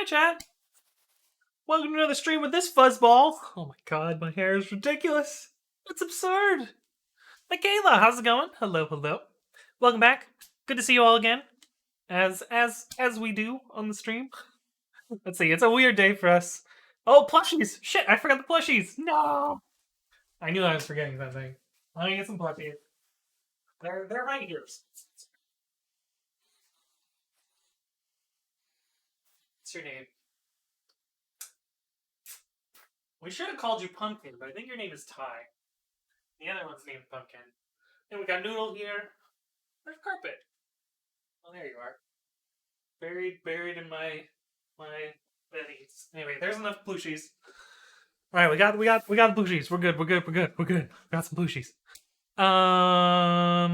Hi, chat. Welcome to another stream with this fuzzball. Oh my god, my hair is ridiculous. It's absurd. Michaela, how's it going? Hello, hello. Welcome back. Good to see you all again. As we do on the stream. Let's see. It's a weird day for us. Oh, plushies. Shit, I forgot the plushies. No. I knew I was forgetting something. Let me get some plushies. They're right here. What's your name? We should have called you Pumpkin, but I think your name is Ty. The other one's named Pumpkin. And we got Noodle here. Where's Carpet? Oh, there you are. Buried in my bennies. Anyway, there's enough plushies. All right, we got the plushies. We're good. We got some plushies.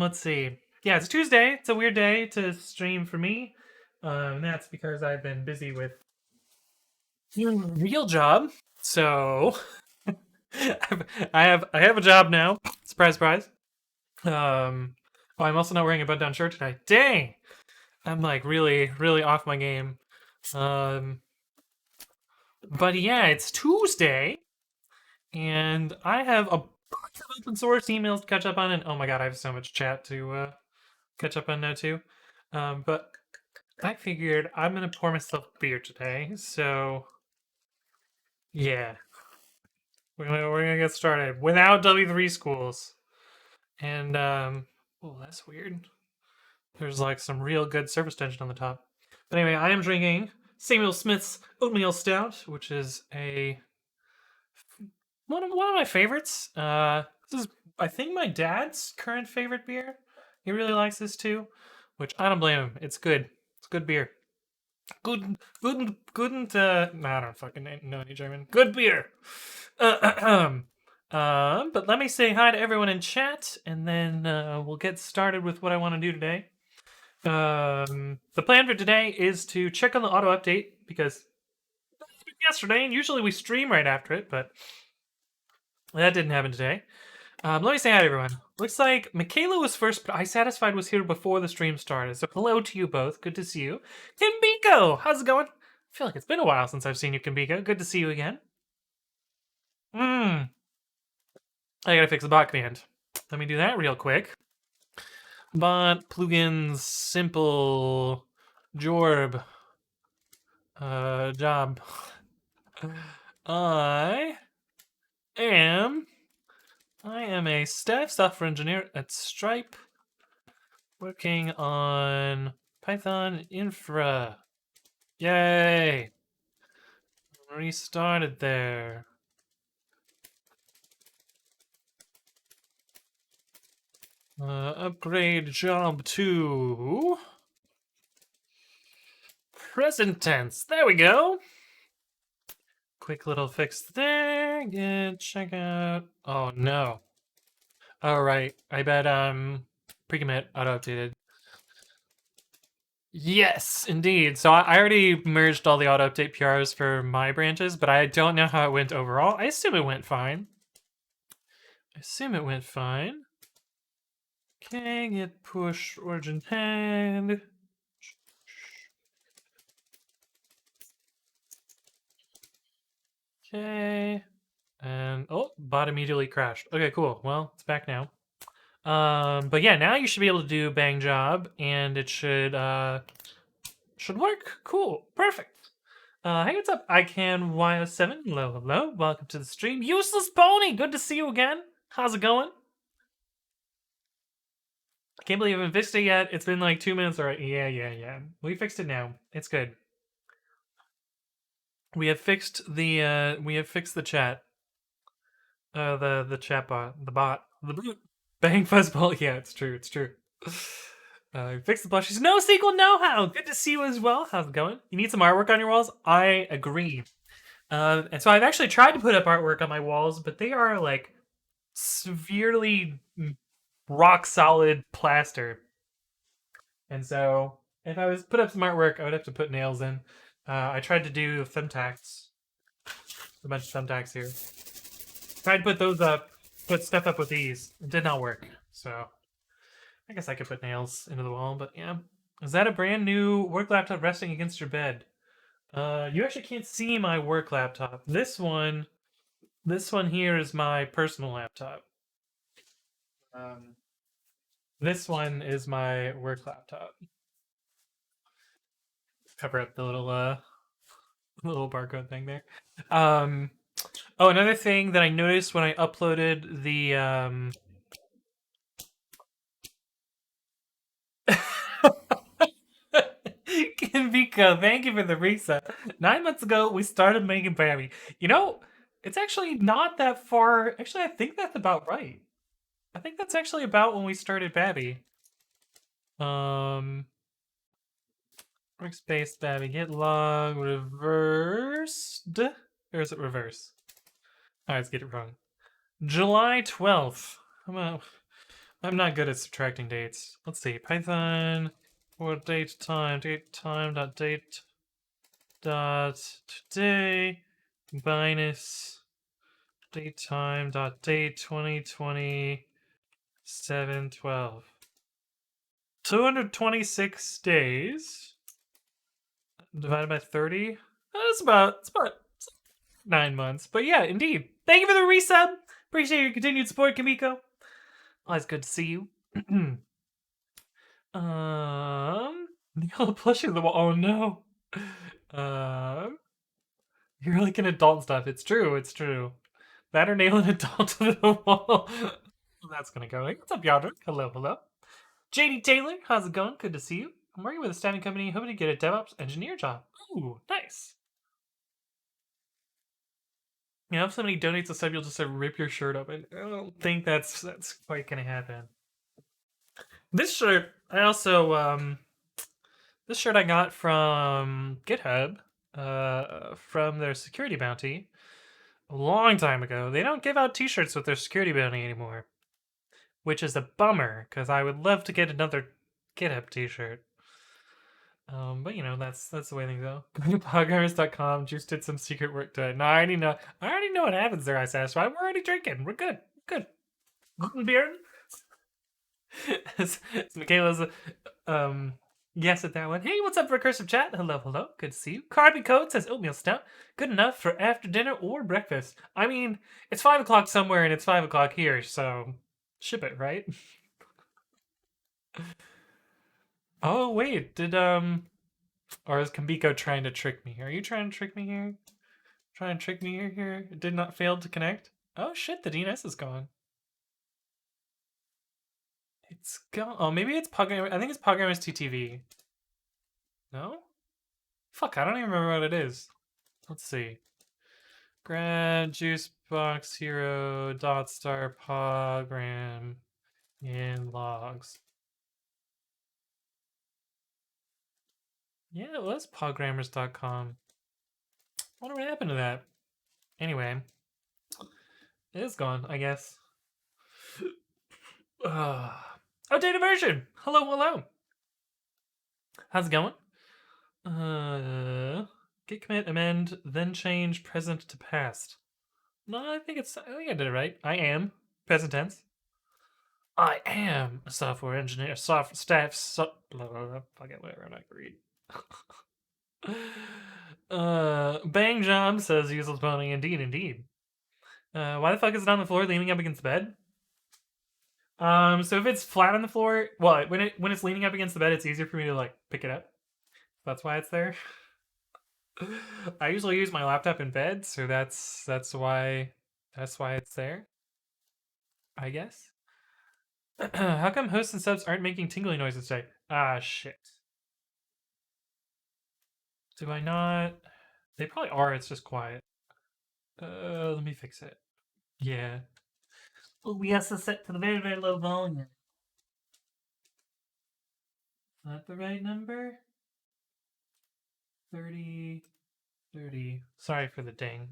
Let's see. Yeah, it's Tuesday. It's a weird day to stream for me. And that's because I've been busy with real job. So I have a job now. Surprise, surprise. Oh, I'm also not wearing a button-down shirt today. Dang! I'm like really off my game. But yeah, it's Tuesday, and I have a bunch of open source emails to catch up on, and oh my god, I have so much chat to catch up on now too. But I figured I'm gonna pour myself a beer today, so yeah, we're gonna get started without W3 schools, and oh, that's weird. There's like some real good surface tension on the top. But anyway, I am drinking Samuel Smith's Oatmeal Stout, which is one of my favorites. This is, I think, my dad's current favorite beer. He really likes this too, which I don't blame him. It's good. It's good beer. Good. I don't fucking know any German. Good beer. But let me say hi to everyone in chat, and then we'll get started with what I want to do today. The plan for today is to check on the auto update because yesterday, and usually we stream right after it, but that didn't happen today. Let me say hi to everyone. Looks like Michaela was first, but iSatisfied was here before the stream started. So hello to you both. Good to see you. Kimbiko, how's it going? I feel like it's been a while since I've seen you, Kimbiko. Good to see you again. I gotta fix the bot command. Let me do that real quick. Bot plugins simple jorb job. I am a staff software engineer at Stripe, working on Python infra. Yay! Restarted there. Upgrade job to present tense. There we go. Quick little fix there. Get check out. Oh no. All right. I bet pre-commit auto-updated. Yes, indeed. So I already merged all the auto-update PRs for my branches, but I don't know how it went overall. I assume it went fine. Okay, get push origin head. Okay. And oh, bot immediately crashed. Okay, cool. Well, it's back now. But yeah, now you should be able to do bang job, and it should work. Cool, perfect. Hey, what's up? I can YO7. Hello. Welcome to the stream. Useless Pony, good to see you again. How's it going? I can't believe I haven't fixed it yet. It's been like 2 minutes already. Yeah. We fixed it now. It's good. We have fixed the chat. The chat bot. The bot. The boot. Bang fuzzball. Yeah, it's true. Fix the plushies. No sequel know-how. Good to see you as well. How's it going? You need some artwork on your walls? I agree. And so I've actually tried to put up artwork on my walls, but they are like severely rock solid plaster. And so if I was put up some artwork, I would have to put nails in. I tried to do thumbtacks. A bunch of thumbtacks here. Tried to put those up, put stuff up with these. It did not work. So I guess I could put nails into the wall, but yeah. Is that a brand new work laptop resting against your bed? You actually can't see my work laptop. This one here is my personal laptop. Um, this one is my work laptop. Cover up the little barcode thing there. Um, oh, another thing that I noticed when I uploaded the Kinviko, thank you for the reset. 9 months ago, we started making Babby. It's actually not that far. Actually, I think that's about right. I think that's actually about when we started Babby. Um, Workspace Babby, get log reversed. Or is it reverse? I always get it wrong. July 12th. I'm not good at subtracting dates. Let's see. Python for date time dot date dot today minus date time dot date 2020 7/12. 226 days divided by 30. It's about 9 months. But yeah, indeed. Thank you for the resub. Appreciate your continued support, Kamiko. Always good to see you. The yellow plushie of the wall. Oh no. You're like an adult stuff. It's true. It's true. That or nail an adult to the wall. That's gonna go. Hey, what's up, Yadrick? Hello, hello. JD Taylor, how's it going? Good to see you. I'm working with a staffing company, hoping to get a DevOps engineer job. Ooh, nice. If somebody donates a sub, you'll just rip your shirt open. I don't think that's quite gonna happen. This shirt, this shirt I got from GitHub, from their security bounty a long time ago. They don't give out t-shirts with their security bounty anymore, which is a bummer because I would love to get another GitHub t-shirt. But that's the way things go. Go to podgamers.com. Juice did some secret work today. No, I already know. I already know what happens there. I satisfied. We're already drinking. We're good. Good. Beer. It's Michaela's. Yes at that one. Hey, what's up, recursive chat? Hello, hello. Good to see you. Carby Code says oatmeal stout. Good enough for after dinner or breakfast. I mean, it's 5 o'clock somewhere and it's 5 o'clock here, so ship it, right? Oh wait, or is Kambiko trying to trick me? Are you trying to trick me here? Trying to trick me here? It did not fail to connect. Oh shit, the DNS is gone. It's gone. Oh, maybe it's Puggamer. I think it's Puggamer's TTV. No? Fuck, I don't even remember what it is. Let's see. Grad juicebox hero dot star pogram in logs. Yeah, it was pogrammers.com. Wonder what happened to that. Anyway, it is gone, I guess. Outdated version. Hello, hello. How's it going? Git commit amend then change present to past. No, I think I did it right. I am present tense. I am a software engineer, blah blah blah. Fuck it, whatever. I'm not gonna read. Bang Job says useless pony. Indeed, indeed. Why the fuck is it on the floor, leaning up against the bed? So if it's flat on the floor, well, when it's leaning up against the bed, it's easier for me to like pick it up. That's why it's there. I usually use my laptop in bed, so that's why it's there. I guess. How come hosts and subs aren't making tingling noises today? Ah, shit. Do I not? They probably are. It's just quiet. Let me fix it. Yeah. Oh, we have to set to the very, very low volume. Is that the right number? 30. 30. Sorry for the ding.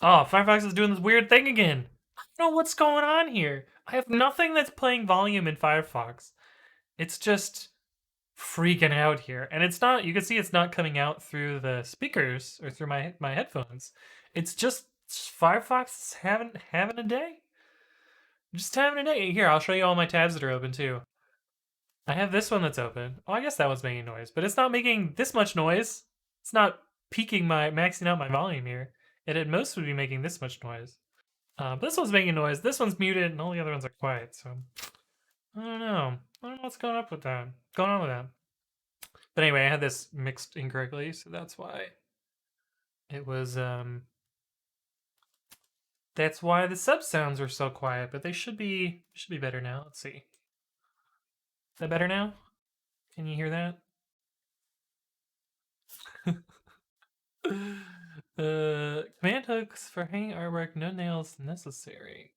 Oh, Firefox is doing this weird thing again. I don't know what's going on here. I have nothing that's playing volume in Firefox. It's just freaking out here. And it's not, you can see it's not coming out through the speakers or through my headphones. It's just Firefox is having a day. Just having a day. Here, I'll show you all my tabs that are open too. I have this one that's open. Oh, I guess that was making noise, but it's not making this much noise. It's not maxing out my volume here. It at most would be making this much noise. But this one's making noise. This one's muted, and all the other ones are quiet. So I don't know. I don't know what's going up with that. Going on with that. But anyway, I had this mixed incorrectly, so that's why it was. That's why the sub sounds are so quiet. But they should be better now. Let's see. Is that better now? Can you hear that? Command hooks for hanging artwork, no nails necessary.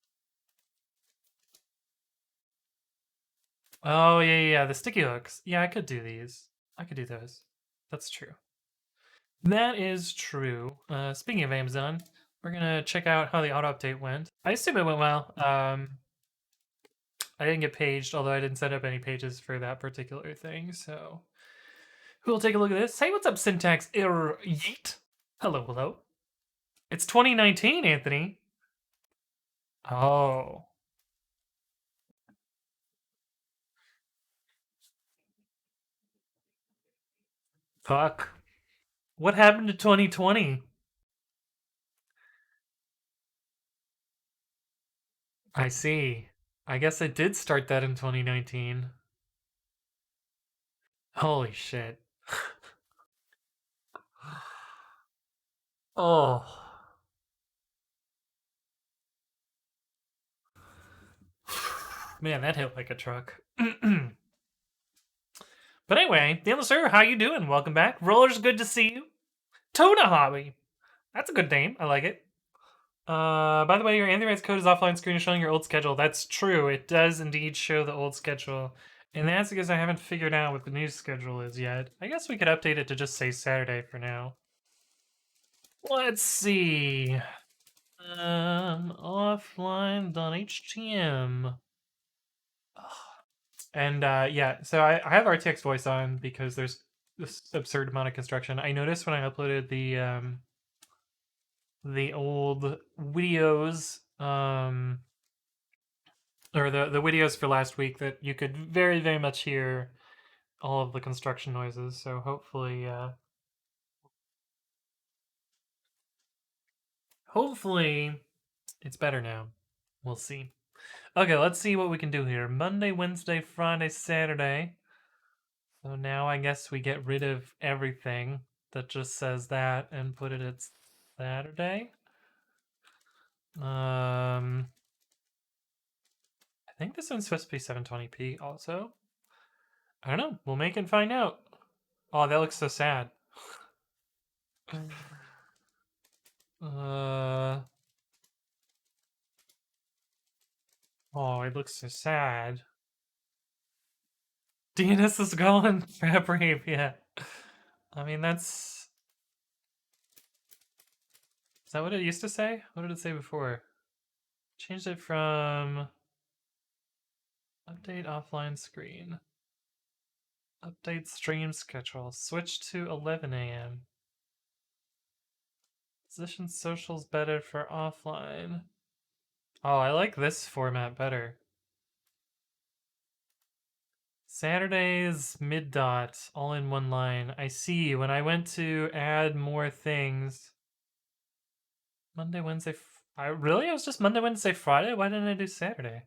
Oh, yeah, the sticky hooks. Yeah, I could do these. I could do those. That's true. That is true. Speaking of Amazon, we're gonna check out how the auto update went. I assume it went well. I didn't get paged, although I didn't set up any pages for that particular thing, so we'll take a look at this. Hey, what's up, Syntax Yeet? Hello, hello. It's 2019, Anthony. Oh. Fuck. What happened to 2020? I see. I guess it did start that in 2019. Holy shit. Oh. Man, that hit like a truck. But anyway, the other server, how you doing? Welcome back. Roller's good to see you. Toda Hobby. That's a good name. I like it. By the way, your Anthony's code is offline screen is showing your old schedule. That's true. It does indeed show the old schedule. And that's because I haven't figured out what the new schedule is yet. I guess we could update it to just say Saturday for now. Let's see. Offline.htm. And yeah, so I have RTX voice on because there's this absurd amount of construction. I noticed when I uploaded the old videos, or the videos for last week, that you could very, very much hear all of the construction noises. So hopefully it's better now. We'll see. Okay, let's see what we can do here. Monday, Wednesday, Friday, Saturday. So now I guess we get rid of everything that just says that and put it at Saturday. I think this one's supposed to be 720p also. I don't know. We'll make and find out. Oh, that looks so sad. uh Oh, it looks so sad. DNS is gone. Brave, yeah. I mean, that's... Is that what it used to say? What did it say before? Changed it from... Update offline screen. Update stream schedule. Switch to 11 a.m. Position socials better for offline. Oh, I like this format better. Saturday's mid-dot, all in one line. I see. When I went to add more things... Monday, Wednesday... I was just Monday, Wednesday, Friday? Why didn't I do Saturday?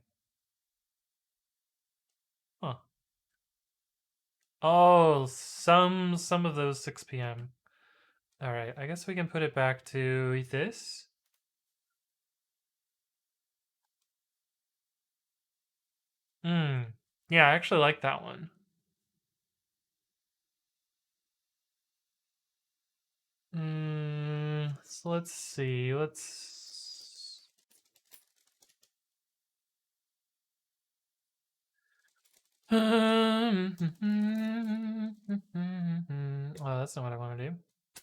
Huh. Oh, some of those 6 p.m. Alright, I guess we can put it back to this. Yeah, I actually like that one. So let's see. Oh, that's not what I want to do.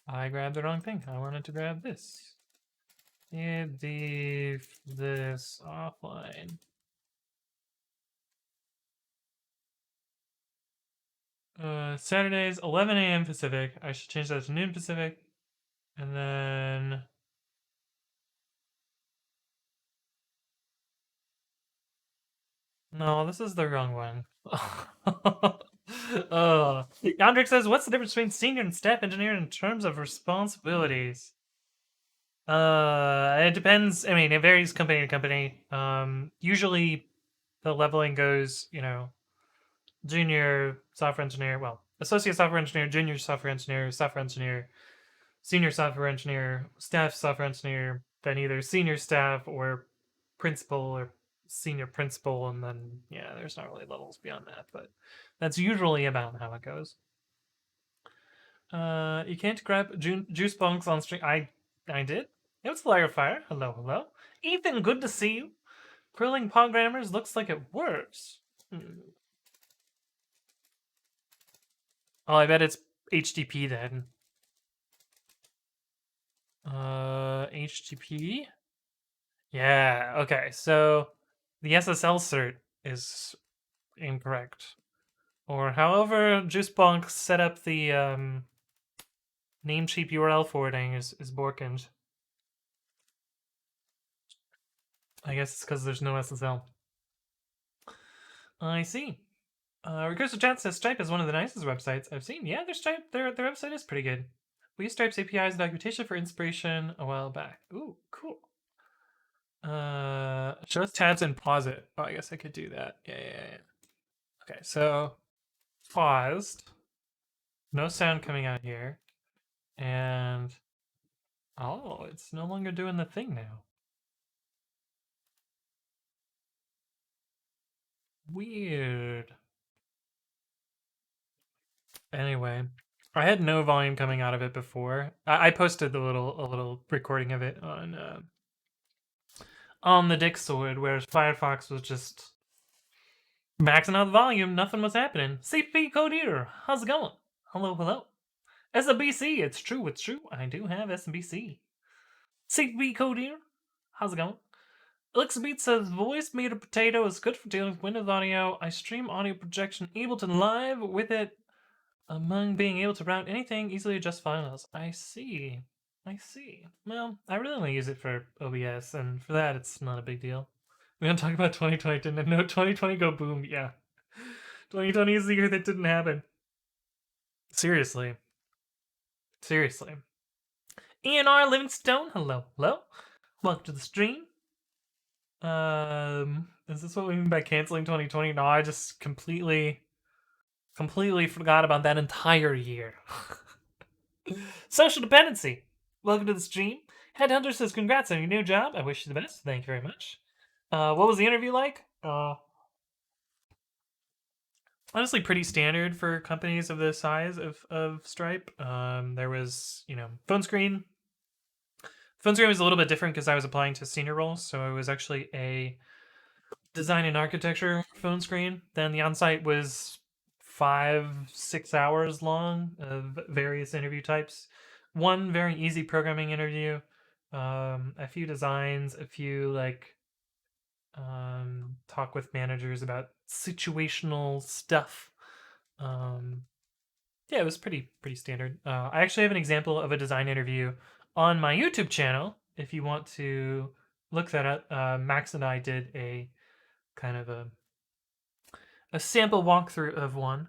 I grabbed the wrong thing. I wanted to grab this. Leave this offline. Saturdays, 11 a.m. Pacific. I should change that to noon Pacific. And then... No, this is the wrong one. Andrik says, "What's the difference between senior and staff engineer in terms of responsibilities?" It depends. I mean, it varies company to company. Usually the leveling goes, junior software engineer, well, associate software engineer, junior software engineer, senior software engineer, staff software engineer, then either senior staff or principal or senior principal, and then yeah, there's not really levels beyond that, but that's usually about how it goes. You can't grab juice bonks on stream. I did. It was Firefire. Hello, hello. Ethan, good to see you. Prilling programmers looks like it works. Oh, I bet it's HTTP then. HTTP? Yeah, okay, so the SSL cert is incorrect. Or however Juicebonk set up the Namecheap URL forwarding is Borkins. I guess it's because there's no SSL. I see. Recursive Chat says Stripe is one of the nicest websites I've seen. Yeah, their website is pretty good. We used Stripe's APIs and documentation for inspiration a while back. Ooh, cool. Show us tabs and pause it. Oh, I guess I could do that. Yeah. Okay, so paused. No sound coming out here. And oh, it's no longer doing the thing now. Weird. Anyway, I had no volume coming out of it before. I posted a little recording of it on the Dixoid, where Firefox was just maxing out the volume. Nothing was happening. CP Code here. How's it going? Hello, hello. SMBC. It's true. I do have SMBC. CP Code here. How's it going? Elixirbeat says voice meter potato is good for dealing with Windows audio. I stream audio projection Ableton Live with it among being able to route anything, easily adjust files. I see. Well, I really only use it for OBS, and for that, it's not a big deal. We're gonna talk about 2020 didn't no 2020 go boom. Yeah, 2020 is the year that didn't happen. Seriously. Ian R. Livingstone, hello. Welcome to the stream. Is this what we mean by canceling 2020? No, I just completely forgot about that entire year. Social dependency. Welcome to the stream. Headhunter says, congrats on your new job. I wish you the best. Thank you very much. What was the interview like? Honestly, pretty standard for companies of the size of Stripe. There was, phone screen. Phone screen was a little bit different because I was applying to senior roles, so it was actually a design and architecture phone screen. Then the on-site was 5-6 hours long of various interview types. One very easy programming interview, a few designs, a few talk with managers about situational stuff. Yeah, it was pretty standard. I actually have an example of a design interview on my YouTube channel. If you want to look that up, Max and I did a kind of a sample walkthrough of one.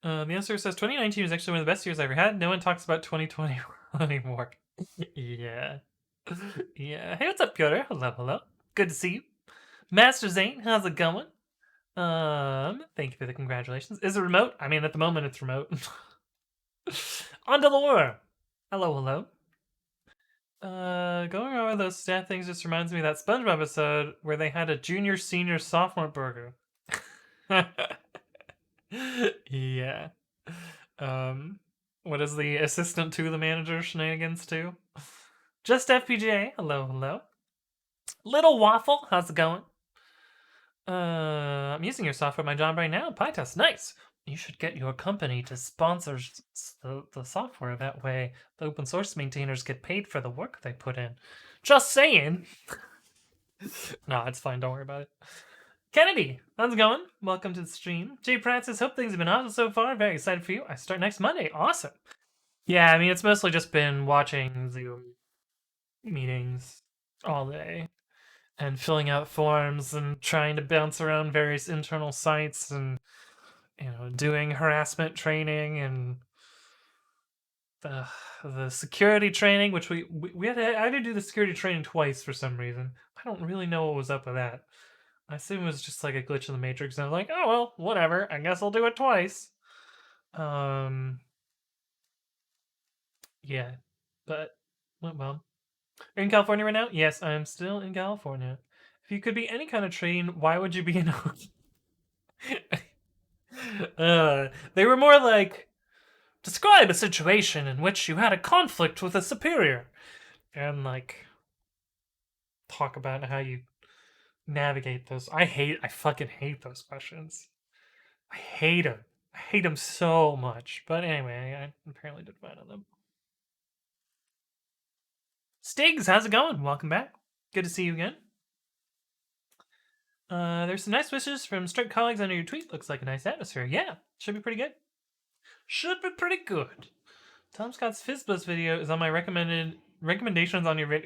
The answer says 2019 was actually one of the best years I ever had. No one talks about 2020 anymore. Yeah. Hey, what's up, Piotr? Hello. Good to see you. Master Zane, how's it going? Thank you for the congratulations. Is it remote? I mean, at the moment, it's remote. On to lore. Hello. Going over those stat things just reminds me of that SpongeBob episode where they had a junior senior sophomore burger. Yeah. What is the assistant to the manager shenanigans too? Just FPGA. Hello. Little Waffle, how's it going? I'm using your software at my job right now. PyTest, nice. You should get your company to sponsor the software. That way, the open source maintainers get paid for the work they put in. Just saying. No, it's fine. Don't worry about it. Kennedy, how's it going? Welcome to the stream. Jay Pratt says, hope things have been awesome so far. Very excited for you. I start next Monday. Awesome. Yeah, I mean, it's mostly just been watching Zoom meetings all day. and filling out forms and trying to bounce around various internal sites and doing harassment training and the the security training, which I had to do the security training twice for some reason. I don't really know what was up with that. I assume it was just like a glitch in the matrix, and I was like, oh well, whatever. I guess I'll do it twice. Um, yeah, but well. Are you in California right now? Yes, I am still in California. If you could be any kind of train, why would you be an they were more like, describe a situation in which you had a conflict with a superior, and like talk about how you navigate those. I fucking hate those questions. I hate them. I hate them so much. But anyway, I apparently did fine on them. Stiggs, how's it going? Welcome back. Good to see you again. There's some nice wishes from strict colleagues under your tweet. Looks like a nice atmosphere. Yeah, should be pretty good. Should be pretty good. Tom Scott's Fizzbuzz video is on my recommendations on your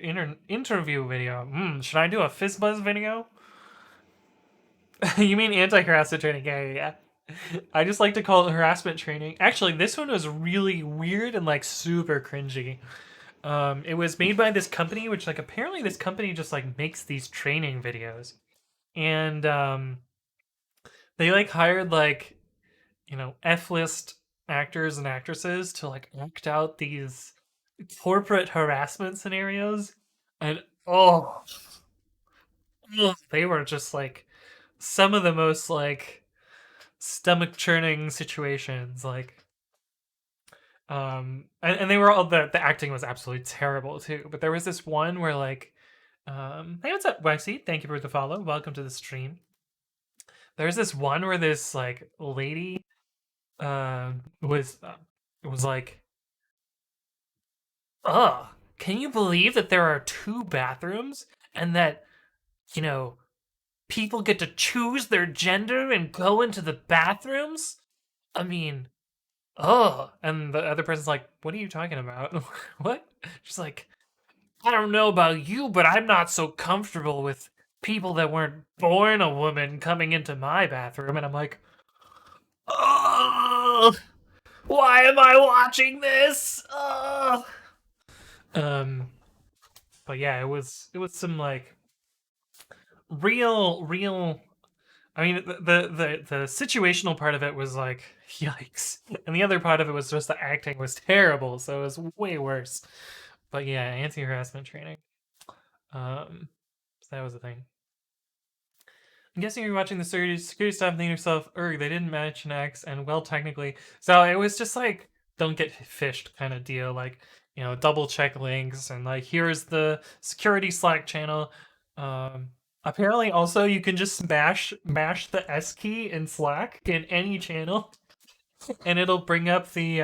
interview video. Should I do a Fizzbuzz video? You mean anti-harassment training? Yeah. I just like to call it harassment training. Actually, this one was really weird and like super cringy. It was made by this company, which like apparently this company just like makes these training videos, and they like hired like F-list actors and actresses to like act out these corporate harassment scenarios, and they were just like some of the most like stomach churning situations, like and they were all the acting was absolutely terrible too. But there was this one where like hey, what's up, Waxy? Thank you for the follow. Welcome to the stream. There's this one where this like lady was like, ugh, can you believe that there are two bathrooms and that you know people get to choose their gender and go into the bathrooms? I mean, oh, and the other person's like, what are you talking about? What? She's like, I don't know about you, but I'm not so comfortable with people that weren't born a woman coming into my bathroom. And I'm like, oh, why am I watching this? Oh. But yeah, it was some like real. I mean, the situational part of it was like, yikes, and the other part of it was just the acting was terrible, so it was way worse. But yeah, anti-harassment training. So that was the thing. I'm guessing you're watching the security stuff and thinking to yourself, they didn't mention X, and well, technically. So it was just like, don't get fished kind of deal. Like, double check links, and like, here's the security Slack channel. Apparently, also, you can just mash the S key in Slack in any channel, and it'll bring up the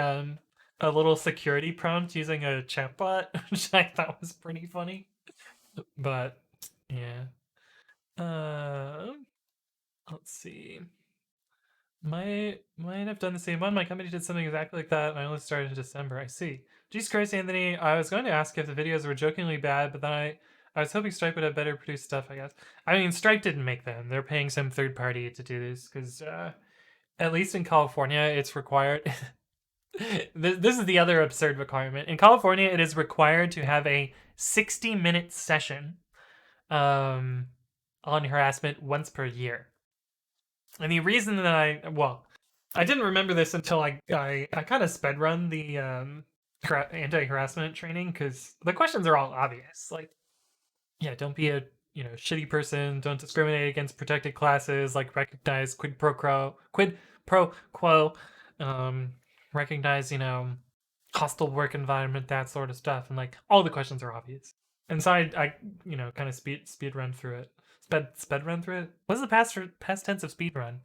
a little security prompt using a chatbot, which I thought was pretty funny. But yeah. Let's see. Might have done the same one. My company did something exactly like that, and I only started in December. I see. Jesus Christ, Anthony. I was going to ask if the videos were jokingly bad, but then I was hoping Stripe would have better produced stuff, I guess. I mean, Stripe didn't make them. They're paying some third party to do this, because at least in California, it's required. This is the other absurd requirement. In California, it is required to have a 60-minute session on harassment once per year. And the reason that I didn't remember this until I kind of sped run the anti-harassment training, because the questions are all obvious. Like, yeah, don't be a shitty person. Don't discriminate against protected classes. Like, recognize quid pro quo. Recognize hostile work environment, that sort of stuff. And like, all the questions are obvious. And so I kind of speed run through it. Sped run through it. What's the past tense of speed run?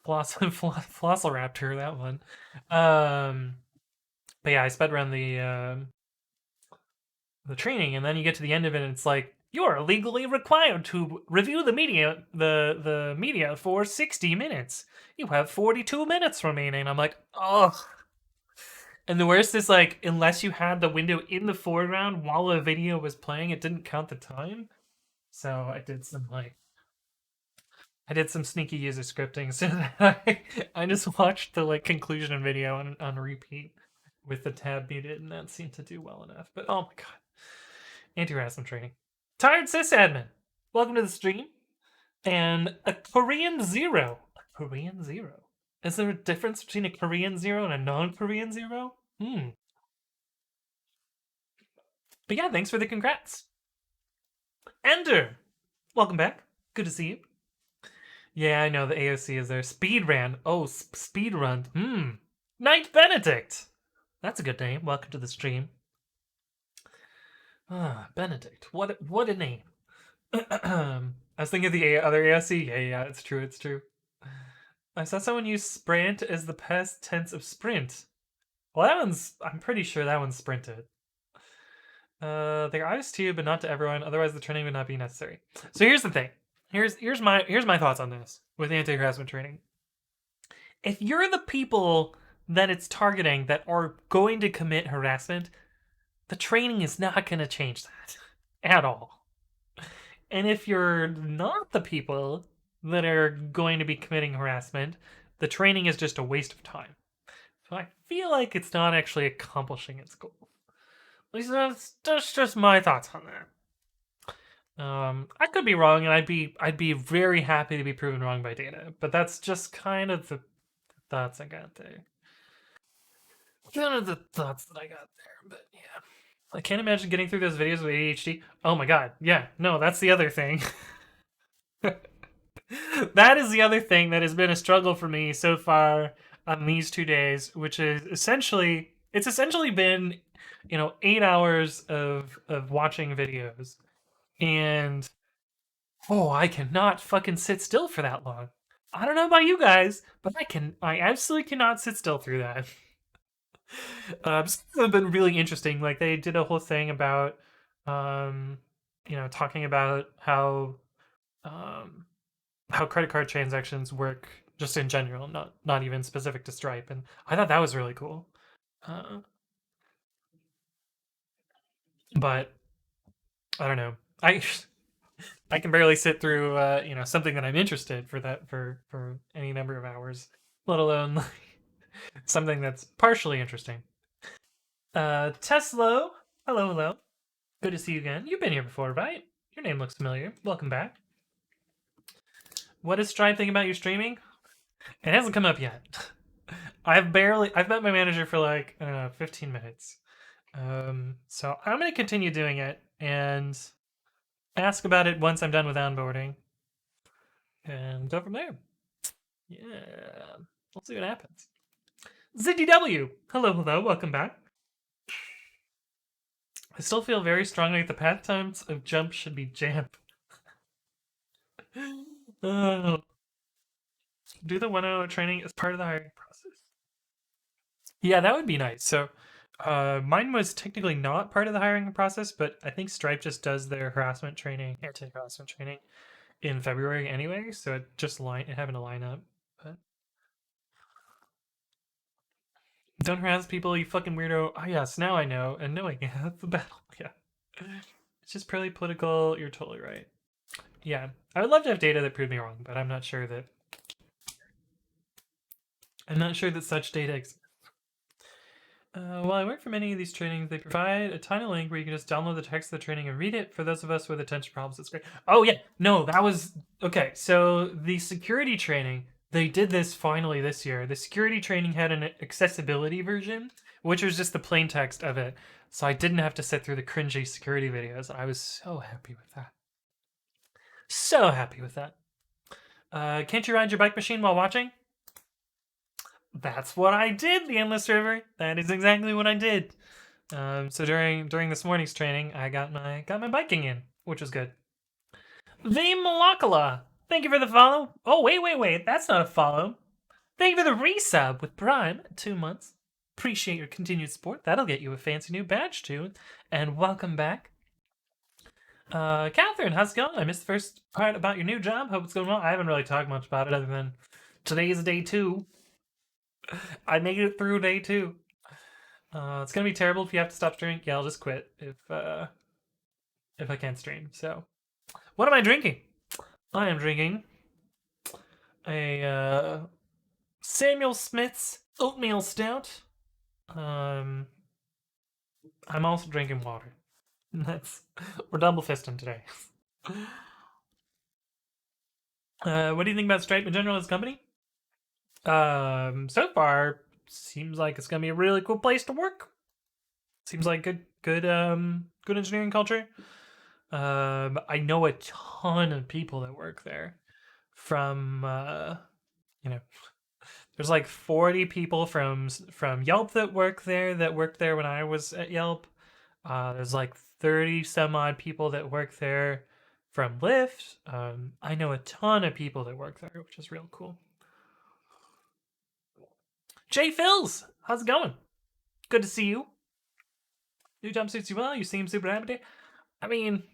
Velociraptor, that one. But yeah, I sped run the training, and then you get to the end of it, and it's like, you're legally required to review the media for 60 minutes. You have 42 minutes remaining. I'm like, oh, And the worst is like, unless you had the window in the foreground while a video was playing, it didn't count the time. So I did some sneaky user scripting so that I just watched the like conclusion video on repeat with the tab muted, and that seemed to do well enough. But oh my god, anti-harassment training. Tired sysadmin, welcome to the stream. And a Korean zero. A Korean zero. Is there a difference between a Korean zero and a non-Korean zero? But yeah, thanks for the congrats. Ender, welcome back. Good to see you. Yeah, I know the AOC is there. Speed ran. Oh, speed run. Knight Benedict. That's a good name. Welcome to the stream. Ah, Benedict. What a name. I was thinking of the other AOC. Yeah, it's true. I saw someone use sprint as the past tense of sprint. Well, I'm pretty sure that one's sprinted. They're obvious to you, but not to everyone. Otherwise, the training would not be necessary. So here's the thing. Here's my thoughts on this with anti-harassment training. If you're the people that it's targeting that are going to commit harassment, the training is not going to change that at all. And if you're not the people that are going to be committing harassment, the training is just a waste of time. So I feel like it's not actually accomplishing its goal. At least that's just my thoughts on that. I could be wrong, and I'd be very happy to be proven wrong by data, but that's just kind of the thoughts I got there. Kind of the thoughts that I got there, but yeah. I can't imagine getting through those videos with ADHD. Oh my god, yeah, no, that's the other thing. That is the other thing that has been a struggle for me so far on these 2 days, which is essentially been 8 hours of watching videos, and I cannot fucking sit still for that long. I don't know about you guys, but I absolutely cannot sit still through that. It's been really interesting. Like, they did a whole thing about talking about how credit card transactions work just in general, not even specific to Stripe, and I thought that was really cool. But I don't know. I can barely sit through something that I'm interested for any number of hours, let alone something that's partially interesting. Tesla, hello. Good to see you again. You've been here before, right? Your name looks familiar. Welcome back. What does Stripe think about your streaming? It hasn't come up yet. I've met my manager for like, I don't know, 15 minutes. So I'm going to continue doing it and ask about it once I'm done with onboarding and go from there. Yeah, we'll see what happens. ZDW, hello, welcome back. I still feel very strongly that the path times of jump should be jammed. Do the 1 hour training as part of the hiring process. Yeah, that would be nice. So mine was technically not part of the hiring process, but I think Stripe just does their harassment training, anti-harassment training in February anyway, so it happened to line up. But don't harass people, you fucking weirdo. Oh yes, now I know. And knowing that's the battle. Yeah. It's just purely political, you're totally right. Yeah. I would love to have data that proved me wrong, but I'm not sure that such data exists. While I work for many of these trainings, they provide a tiny link where you can just download the text of the training and read it. For those of us with attention problems, it's great. Oh yeah, no, that was okay. So the security training, they did this finally this year. The security training had an accessibility version, which was just the plain text of it. So I didn't have to sit through the cringy security videos. I was so happy with that. So happy with that. Can't you ride your bike machine while watching? That's what I did, the Endless River. That is exactly what I did. So during this morning's training, I got my biking in, which was good. The Malakala, thank you for the follow. Oh wait, that's not a follow. Thank you for the resub with Prime, 2 months. Appreciate your continued support. That'll get you a fancy new badge too. And welcome back. Catherine, how's it going? I missed the first part about your new job. Hope it's going well. I haven't really talked much about it other than today is day 2. I made it through day 2. It's gonna be terrible if you have to stop streaming. Yeah, I'll just quit if I can't stream. So, what am I drinking? I am drinking a Samuel Smith's oatmeal stout. Um, I'm also drinking water. That's we're double fisting today. What do you think about Stripe in general as a company? So far seems like it's gonna be a really cool place to work. Seems like good engineering culture. I know a ton of people that work there. From you know, there's like 40 people from Yelp that work there that worked there when I was at Yelp. There's like 30 some odd people that work there from Lyft. I know a ton of people that work there, which is real cool. Jay Phils, how's it going? Good to see you. New job suits you well. You seem super happy. I mean,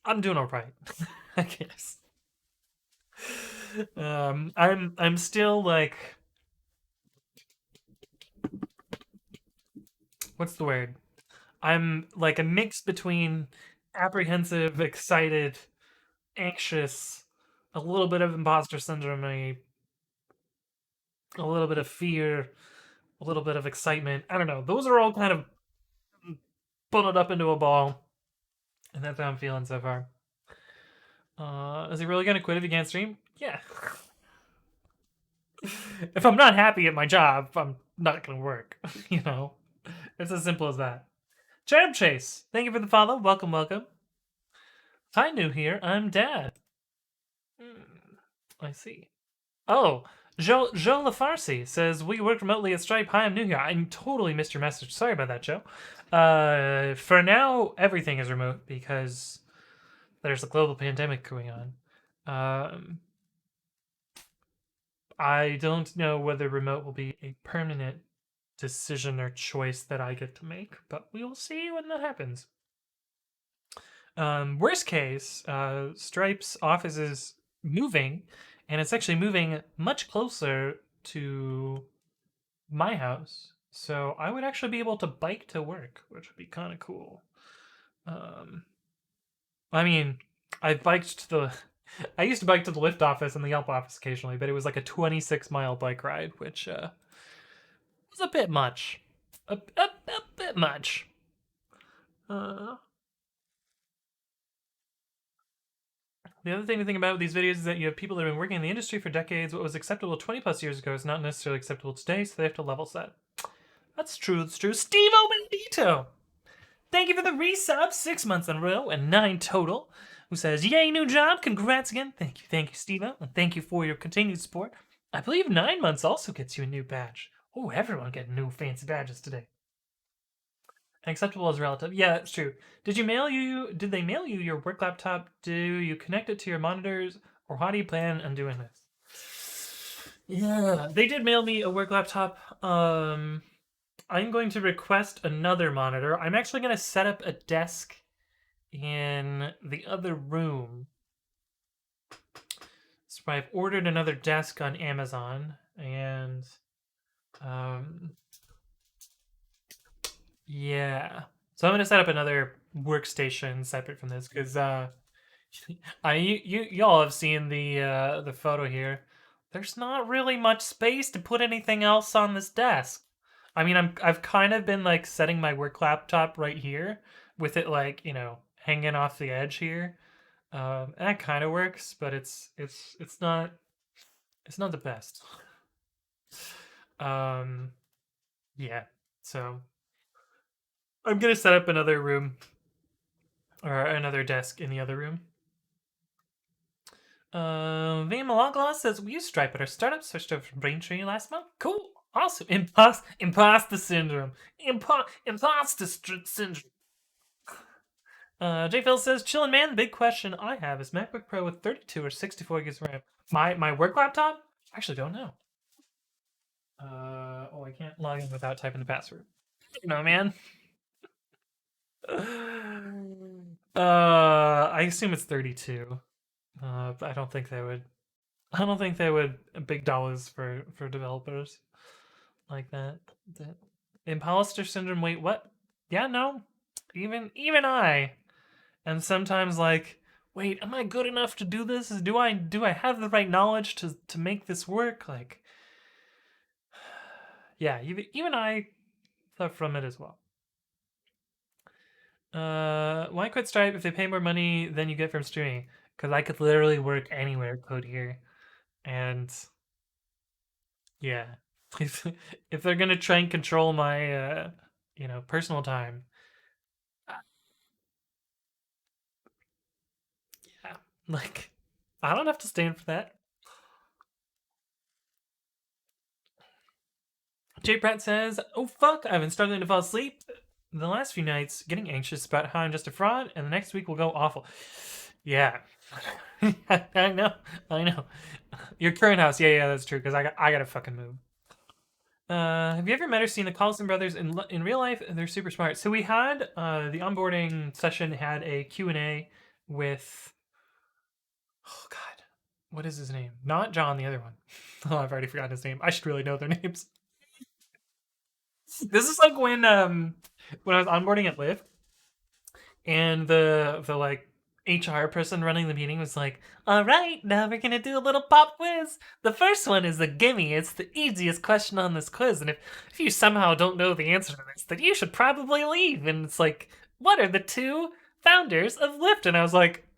I'm doing all right, I guess. I'm still like, what's the word? I'm like a mix between apprehensive, excited, anxious, a little bit of imposter syndrome, a little bit of fear, a little bit of excitement. I don't know. Those are all kind of bundled up into a ball, and that's how I'm feeling so far. Is he really gonna quit if he can't stream? Yeah. If I'm not happy at my job, I'm not gonna work. You know, it's as simple as that. Jam Chase, thank you for the follow. Welcome, welcome. Hi, new here. I'm Dad. I see. Oh, Joe LaFarcy says we work remotely at Stripe. Hi, I'm new here. I totally missed your message. Sorry about that, Joe. For now, everything is remote because there's a global pandemic going on. I don't know whether remote will be a permanent decision or choice that I get to make, but we will see when that happens. Worst case, Stripe's office is moving, and it's actually moving much closer to my house. So I would actually be able to bike to work, which would be kind of cool. I mean, I biked to the. I used to bike to the Lyft office and the Yelp office occasionally, but it was like a 26-mile bike ride, which was a bit much. A bit much. The other thing to think about with these videos is that you have people that have been working in the industry for decades. What was acceptable 20 plus years ago is not necessarily acceptable today, so they have to level set. That's true, that's true. Steve Bendito! Thank you for the resub, 6 months in a row and 9 total. Who says, yay, new job, congrats again. Thank you, Steve, and thank you for your continued support. I believe 9 months also gets you a new badge. Oh, everyone getting new fancy badges today. Acceptable is relative. Yeah, that's true. Did they mail you your work laptop? Do you connect it to your monitors? Or how do you plan on doing this? Yeah, they did mail me a work laptop. I'm going to request another monitor. I'm actually going to set up a desk in the other room. So I've ordered another desk on Amazon, and yeah. So I'm gonna set up another workstation separate from this because y'all have seen the photo here. There's not really much space to put anything else on this desk. I mean, I've kind of been like setting my work laptop right here with it like hanging off the edge here. That kind of works, but it's not the best. Yeah. So I'm gonna set up another room or another desk in the other room. Van Malagla says we used Stripe at our startup, switched over from Braintree last month. Cool, awesome. Imposter syndrome. Imposter syndrome. J Phil says, chillin' man. The big question I have is MacBook Pro with 32 or 64 gigs of RAM. My work laptop? I actually don't know. I can't log in without typing the password. Man. I assume it's 32. I don't think they would. I don't think they would big dollars for developers like that. Imposter syndrome. Wait, what? Yeah, no. Even I. And sometimes like, wait, am I good enough to do this? Do I have the right knowledge to make this work? Like, yeah, even I suffer from it as well. Why quit Stripe if they pay more money than you get from streaming? Because I could literally work anywhere, code here, and yeah, if they're gonna try and control my personal time, uh, yeah, like I don't have to stand for that. J Pratt says, "Oh fuck, I've been struggling to fall asleep the last few nights, getting anxious about how I'm just a fraud, and the next week will go awful." Yeah, I know, I know. Your current house, yeah, that's true. Because I gotta fucking move. Have you ever met or seen the Carlson brothers in real life? They're super smart. So we had the onboarding session had a Q&A with, oh god, what is his name? Not John, the other one. Oh, I've already forgotten his name. I should really know their names. This is like when I was onboarding at Lyft, and the like HR person running the meeting was like, "All right, now we're gonna do a little pop quiz. The first one is a gimme. It's the easiest question on this quiz, and if you somehow don't know the answer to this, then you should probably leave." And it's like, "What are the two founders of Lyft?" And I was like,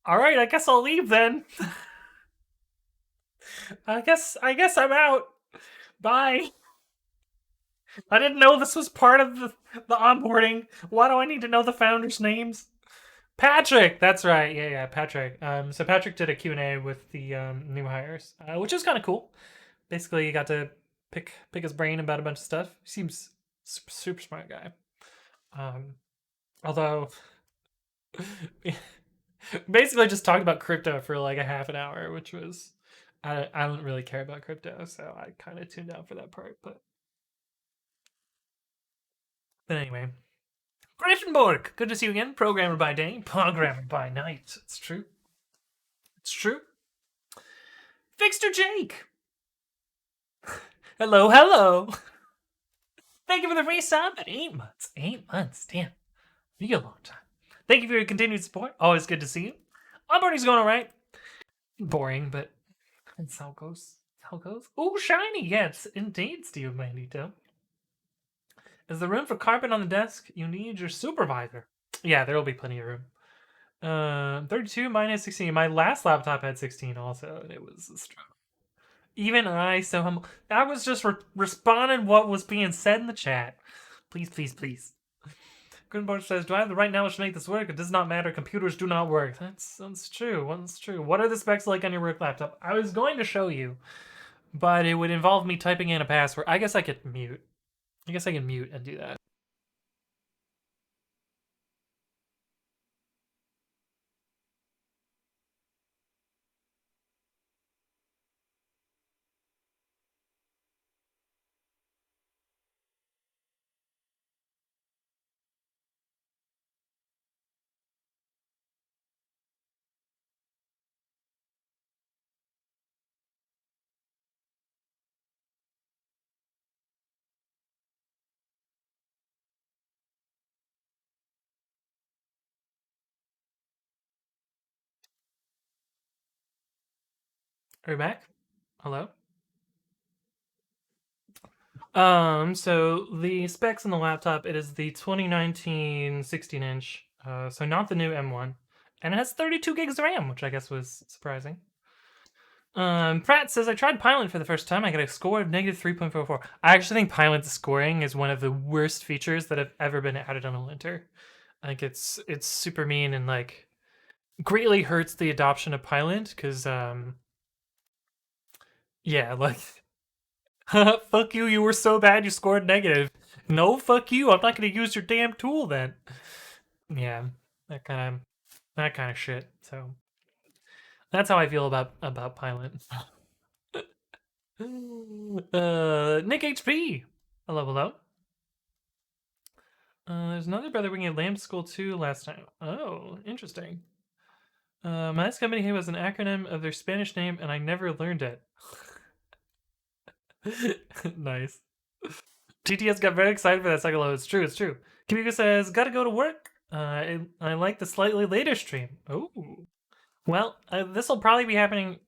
"All right, I guess I'll leave then. I guess I'm out. Bye." I didn't know this was part of the onboarding. Why do I need to know the founders' names? Patrick, that's right. Yeah, Patrick. So Patrick did a Q&A with the new hires, which is kind of cool. Basically, you got to pick his brain about a bunch of stuff. He seems super smart guy. Um, although, basically just talked about crypto for like a half an hour, which was I don't really care about crypto, so I kind of tuned out for that part. But anyway, Griffenborg, good to see you again. Programmer by day, programmer by night. It's true. It's true. Fixter Jake. Hello. Thank you for the free sub at 8 months. 8 months, damn. Be a long time. Thank you for your continued support. Always good to see you. Onboarding's going alright. Boring, but that's how it goes. That's how it goes. Oh, shiny. Yes, indeed, Steve Mandito. Is there room for carpet on the desk? You need your supervisor. Yeah, there will be plenty of room. 32 minus 16. My last laptop had 16 also, and it was a struggle. Even I, so humble. I was just responding what was being said in the chat. Please. Grunborg says, "Do I have the right knowledge to make this work? It does not matter. Computers do not work." That's true. That's true. What are the specs like on your work laptop? I was going to show you, but it would involve me typing in a password. I guess I could mute. I guess I can mute and do that. Are we back? Hello? So the specs on the laptop, it is the 2019 16-inch, so not the new M1, and it has 32 gigs of RAM, which I guess was surprising. Pratt says, "I tried Pilot for the first time. I got a score of negative 3.44. I actually think Pilot's scoring is one of the worst features that have ever been added on a linter. I think it's super mean and like greatly hurts the adoption of Pilot because yeah, like fuck you, you were so bad you scored negative. No, fuck you, I'm not gonna use your damn tool then. Yeah, that kind of shit. So that's how I feel about Pilot. Nick HP. Hello. There's another brother working at Lamb School too last time. Oh, interesting. My last company here was an acronym of their Spanish name, and I never learned it. Nice. TTS got very excited for that second load. It's true. It's true. Kimiko says, "Gotta go to work. I like the slightly later stream." Oh, well, this will probably be happening,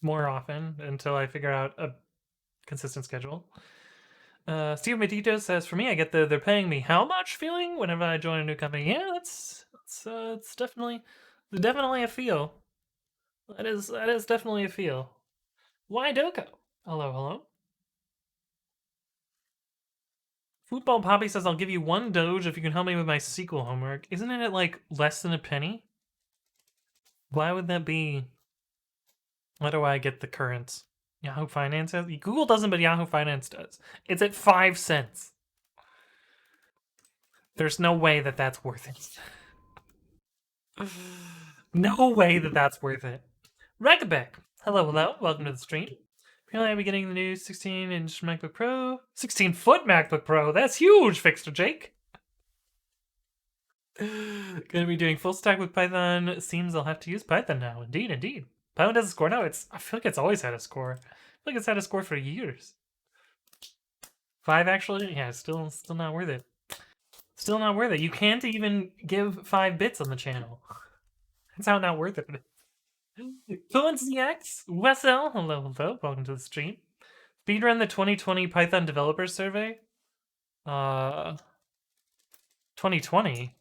more often until I figure out a consistent schedule. Steve Medito says, "For me, I get the they're paying me how much feeling whenever I join a new company." Yeah, it's definitely a feel. That is definitely a feel. Why Doko? Hello, hello. Football Poppy says, "I'll give you one Doge if you can help me with my sequel homework." Isn't it at like less than a penny? Why would that be? Why do I get the current Yahoo Finance? Google doesn't, but Yahoo Finance does. It's at 5 cents. There's no way that that's worth it. No way that that's worth it. Ragabeck. Hello, hello. Welcome to the stream. Apparently, I'll be getting the new 16-inch MacBook Pro. 16-foot MacBook Pro. That's huge, Fixter Jake. Gonna be doing full stack with Python. It seems I'll have to use Python now. Indeed, indeed. Python has a score now. I feel like it's always had a score. I feel like it's had a score for years. 5 actually? Yeah, still not worth it. Still not worth it. You can't even give 5 bits on the channel. That's how not worth it. Fluency X, Wessel, hello, hello, welcome to the stream. Speedrun the 2020 Python Developers Survey. 2020.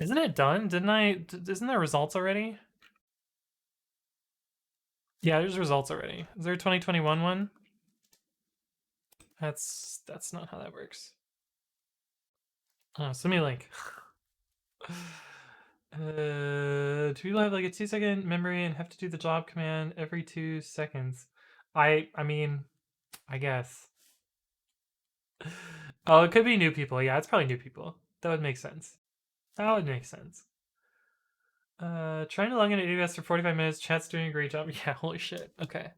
Isn't it done? Isn't there results already? Yeah, there's results already. Is there a 2021 one? That's not how that works. Send me a link. Do you have like a 2-second memory and have to do the job command every 2 seconds? I mean, I guess. Oh, it could be new people. Yeah, it's probably new people. That would make sense. That would make sense. Trying to log into AWS for 45 minutes. Chat's doing a great job. Yeah, holy shit. Okay.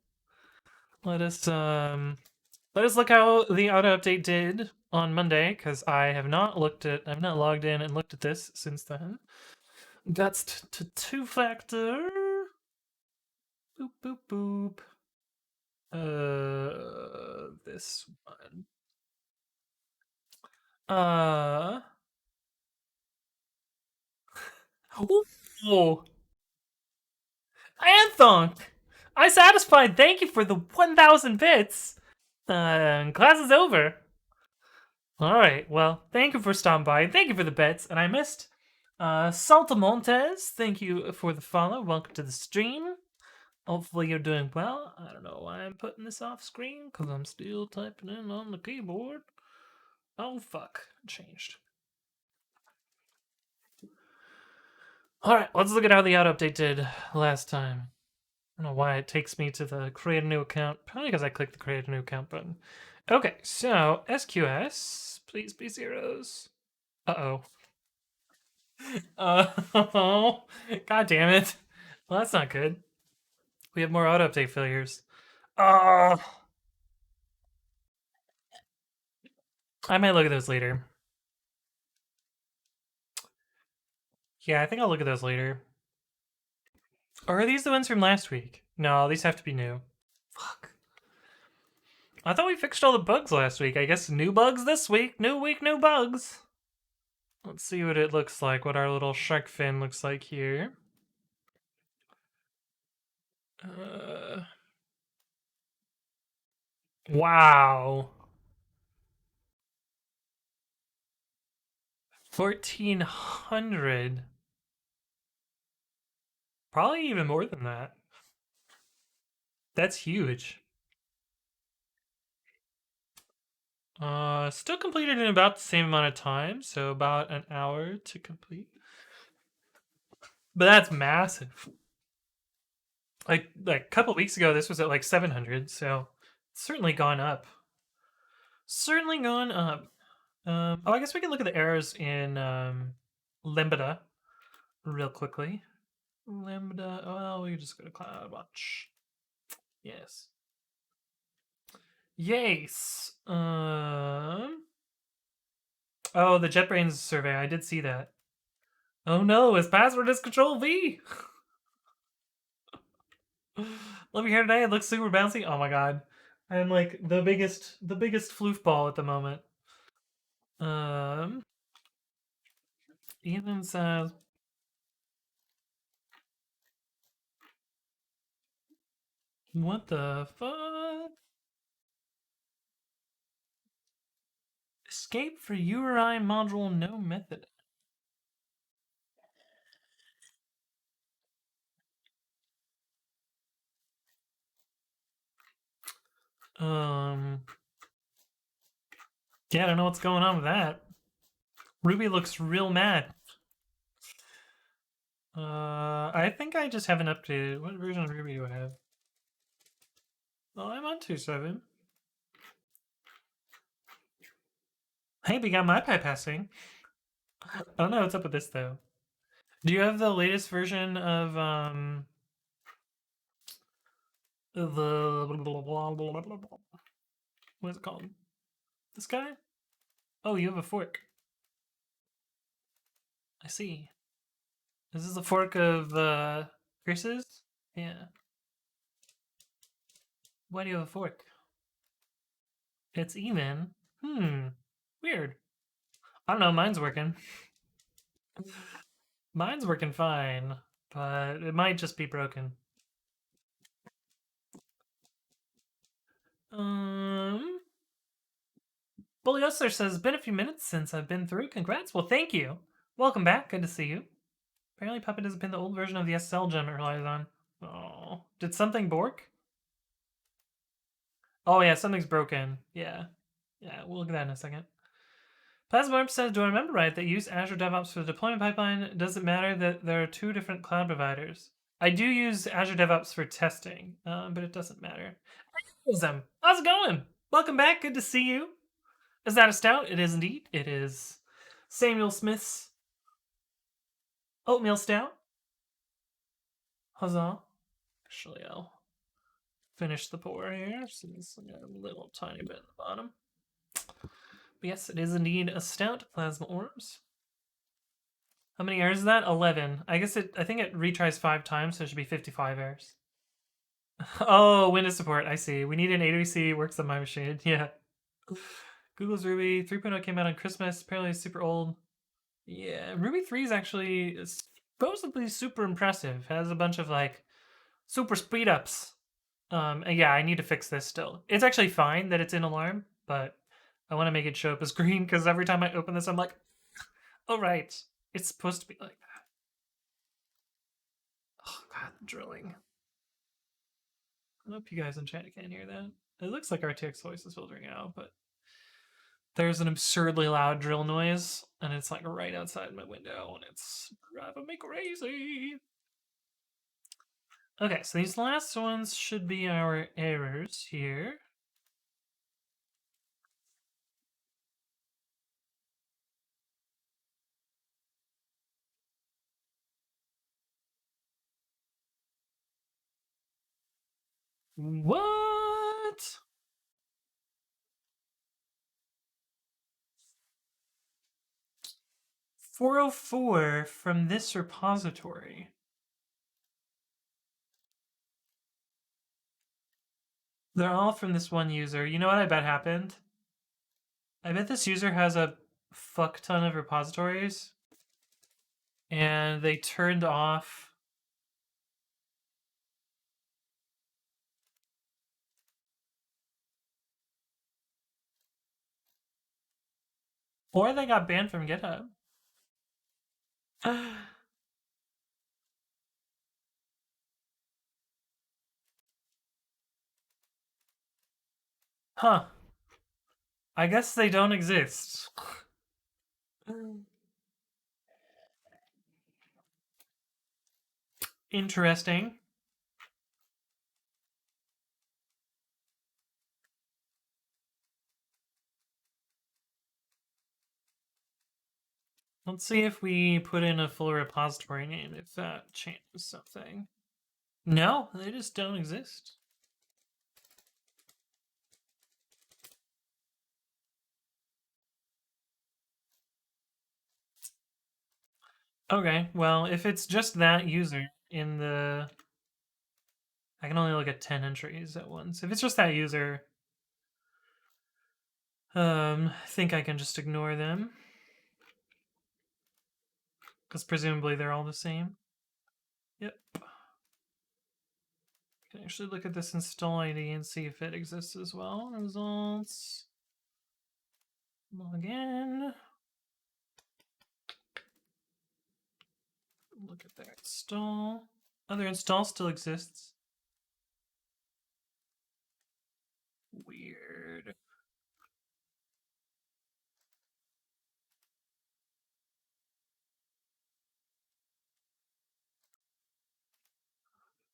Let us look how the auto update did on Monday, because I've not logged in and looked at this since then. That's to 2-factor. Boop boop boop. This one. Oh, Anthon! I satisfied. Thank you for the 1,000 bits. Class is over. All right. Well, thank you for stopping by. Thank you for the bets. And I missed Saltamontes. Thank you for the follow. Welcome to the stream. Hopefully you're doing well. I don't know why I'm putting this off screen because I'm still typing in on the keyboard. Oh fuck! It changed. All right. Let's look at how the auto update did last time. I don't know why it takes me to the create a new account. Probably because I clicked the create a new account button. Okay, so SQS, please be zeros. Uh-oh. God damn it. Well, that's not good. We have more auto update failures. I might look at those later. Yeah, I think I'll look at those later. Or are these the ones from last week? No, these have to be new. Fuck. I thought we fixed all the bugs last week. I guess new bugs this week. New week, new bugs. Let's see what it looks like, what our little shark fin looks like here. Wow. 1,400. Probably even more than that. That's huge. Still completed in about the same amount of time, so about an hour to complete. But that's massive. Like a couple weeks ago, this was at like 700, so it's certainly gone up. Certainly gone up. I guess we can look at the errors in Lambda real quickly. Lambda. Well, we just go to CloudWatch. Yes. Yes. Oh, the JetBrains survey. I did see that. Oh no, his password is Control V. Let me hear today. It looks super bouncy. Oh my god. I'm like the biggest floofball at the moment. Um, Ethan says, "What the fuck? Escape for URI module no method." Yeah, I don't know what's going on with that. Ruby looks real mad. I think I just haven't updated. What version of Ruby do I have? Oh, I'm on 2.7. Hey, we got my pie passing. I don't know what's up with this though. Do you have the latest version of the what is it called? This guy? Oh, you have a fork. I see. This is a fork of Chris's? Yeah. Why do you have a fork? It's even. Weird. I don't know, mine's working. Mine's working fine, but it might just be broken. Bully Hustler says, been a few minutes since I've been through. Congrats. Well, thank you. Welcome back. Good to see you. Apparently, Puppet has been the old version of the SSL gem it relies on. Oh. Did something bork? Oh, yeah, something's broken. Yeah. Yeah, we'll look at that in a second. Plasma says, do I remember right that you use Azure DevOps for the deployment pipeline? Does it matter that there are two different cloud providers? I do use Azure DevOps for testing, but it doesn't matter. How's it going? Welcome back. Good to see you. Is that a stout? It is indeed. It is Samuel Smith's oatmeal stout. Huzzah. Actually, I'll finish the pour here since I got a little tiny bit at the bottom. But yes, it is indeed a stout. Plasma orbs. How many errors is that? 11. I guess I think it retries 5 times, so it should be 55 errors. Oh, Windows support. I see. We need an AWC. Works on my machine. Yeah. Google's Ruby 3.0 came out on Christmas. Apparently, it's super old. Yeah, Ruby 3 is actually supposedly super impressive. Has a bunch of like super speed ups. And yeah, I need to fix this still. It's actually fine that it's in alarm, but I want to make it show up as green because every time I open this, I'm like, oh right, it's supposed to be like that. Oh god, the drilling. I hope you guys in chat can't hear that. It looks like RTX voice is filtering out, but there's an absurdly loud drill noise, and it's like right outside my window, and it's driving me crazy. Okay, so these last ones should be our errors here. What? $404 from this repository. They're all from this one user. You know what I bet happened? I bet this user has a fuck ton of repositories and they turned off. Or they got banned from GitHub. Huh. I guess they don't exist. Interesting. Let's see if we put in a full repository name, if that changes something. No, they just don't exist. Okay, well, if it's just that user in the... I can only look at 10 entries at once. If it's just that user, I think I can just ignore them. Because presumably they're all the same. Yep. I can actually look at this install ID and see if it exists as well. Results. Log in. Look at their install. Other install still exists. Weird.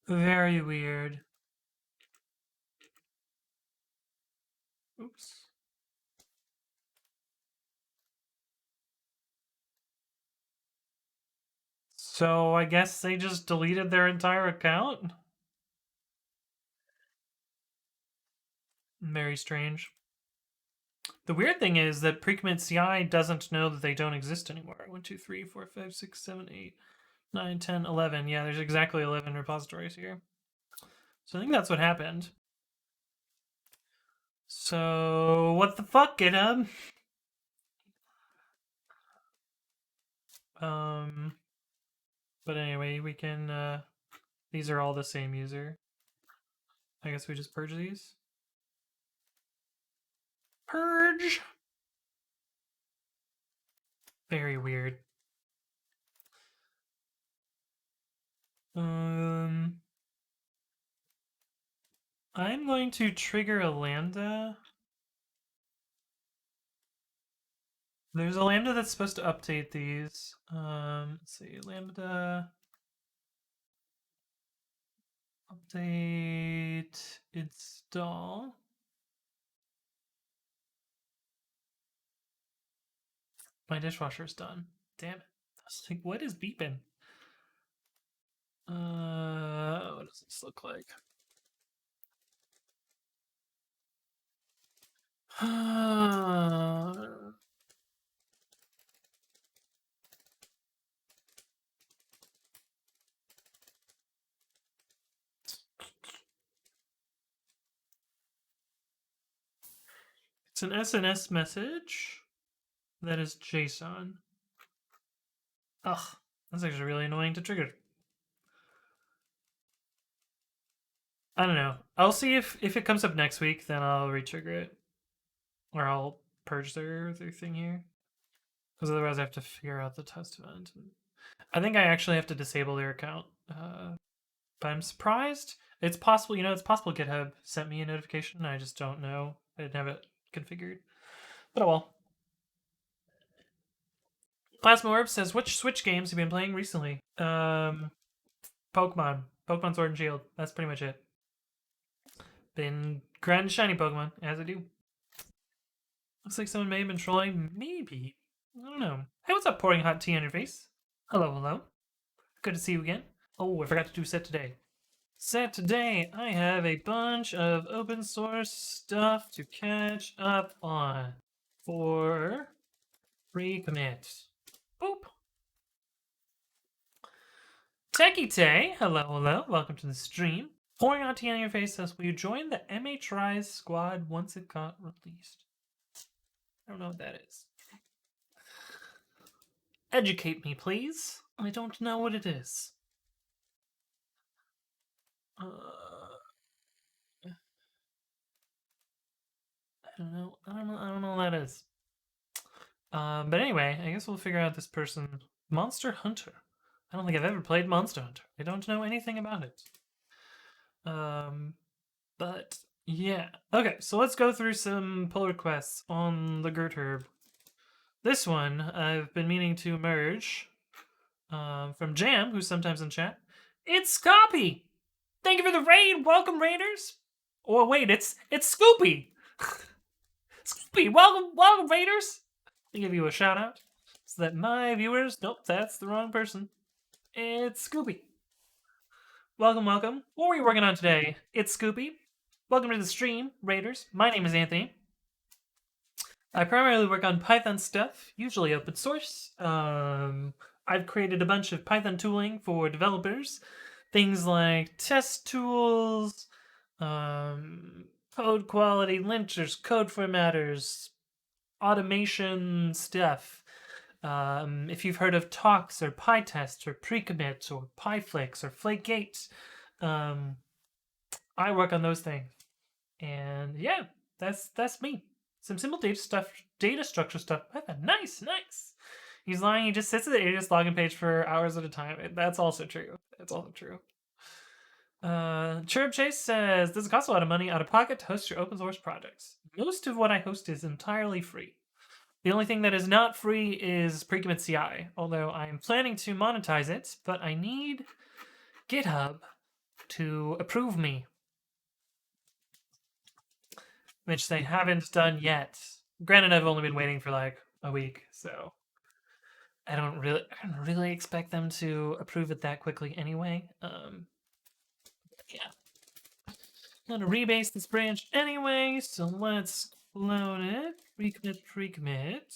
Very weird. Oops. So I guess they just deleted their entire account? Very strange. The weird thing is that pre-commit.ci doesn't know that they don't exist anymore. 1, 2, 3, 4, 5, 6, 7, 8, 9, 10, 11. Yeah, there's exactly 11 repositories here. So I think that's what happened. So what the fuck, GitHub? But anyway, we can these are all the same user. I guess we just purge these. Purge! Very weird. I'm going to trigger a lambda. There's a lambda that's supposed to update these. Let's see, lambda update install. My dishwasher's done. Damn it. I was like, what is beeping? What does this look like? It's an SNS message that is JSON. Ugh, that's actually really annoying to trigger. I don't know. I'll see if it comes up next week, then I'll retrigger it. Or I'll purge their thing here. Because otherwise I have to figure out the test event. I think I actually have to disable their account. But I'm surprised. It's possible, it's possible GitHub sent me a notification. I just don't know. I didn't have it configured. But oh well. Plasma Orb says, which Switch games have you been playing recently? Pokemon. Pokemon Sword and Shield. That's pretty much it. Been grinding shiny Pokemon, as I do. Looks like someone may have been trolling. Maybe. I don't know. Hey, what's up, pouring hot tea on your face? Hello, hello. Good to see you again. Oh, I forgot to do set today. Set today, I have a bunch of open source stuff to catch up on for pre-commit. Boop. Techie Tay, hello, hello. Welcome to the stream. Pouring hot tea on your face says, will you join the MH Rise squad once it got released? I don't know what that is. Educate me, please. I don't know what it is. I don't know. I don't know what that is. But anyway, I guess we'll figure out this person. Monster Hunter. I don't think I've ever played Monster Hunter. I don't know anything about it. But yeah. Okay, so let's go through some pull requests on the Gertherb. This one I've been meaning to merge from Jam, who's sometimes in chat. It's Scopy! Thank you for the raid! Welcome, Raiders! Or wait, it's Scoopy! Scoopy, welcome, Raiders! I'll give you a shout out so that my viewers. Nope, that's the wrong person. It's Scoopy. Welcome. What were you working on today? It's Scoopy. Welcome to the stream, Raiders. My name is Anthony. I primarily work on Python stuff, usually open source. I've created a bunch of Python tooling for developers. Things like test tools, code quality, linters, code formatters, automation stuff. If you've heard of talks or PyTest or pre-commit or PyFlix or Flakegate, um, I work on those things. And yeah, that's me. Some simple data structure stuff. Nice, nice. He's lying. He just sits at the AWS login page for hours at a time. That's also true. That's also true. Chirp Chase says, does it cost a lot of money out of pocket to host your open source projects? Most of what I host is entirely free. The only thing that is not free is pre-commit.ci, although I'm planning to monetize it, but I need GitHub to approve me, which they haven't done yet. Granted, I've only been waiting for like a week, so I don't really expect them to approve it that quickly anyway. Yeah. I'm gonna rebase this branch anyway, so let's clone it. Pre-commit.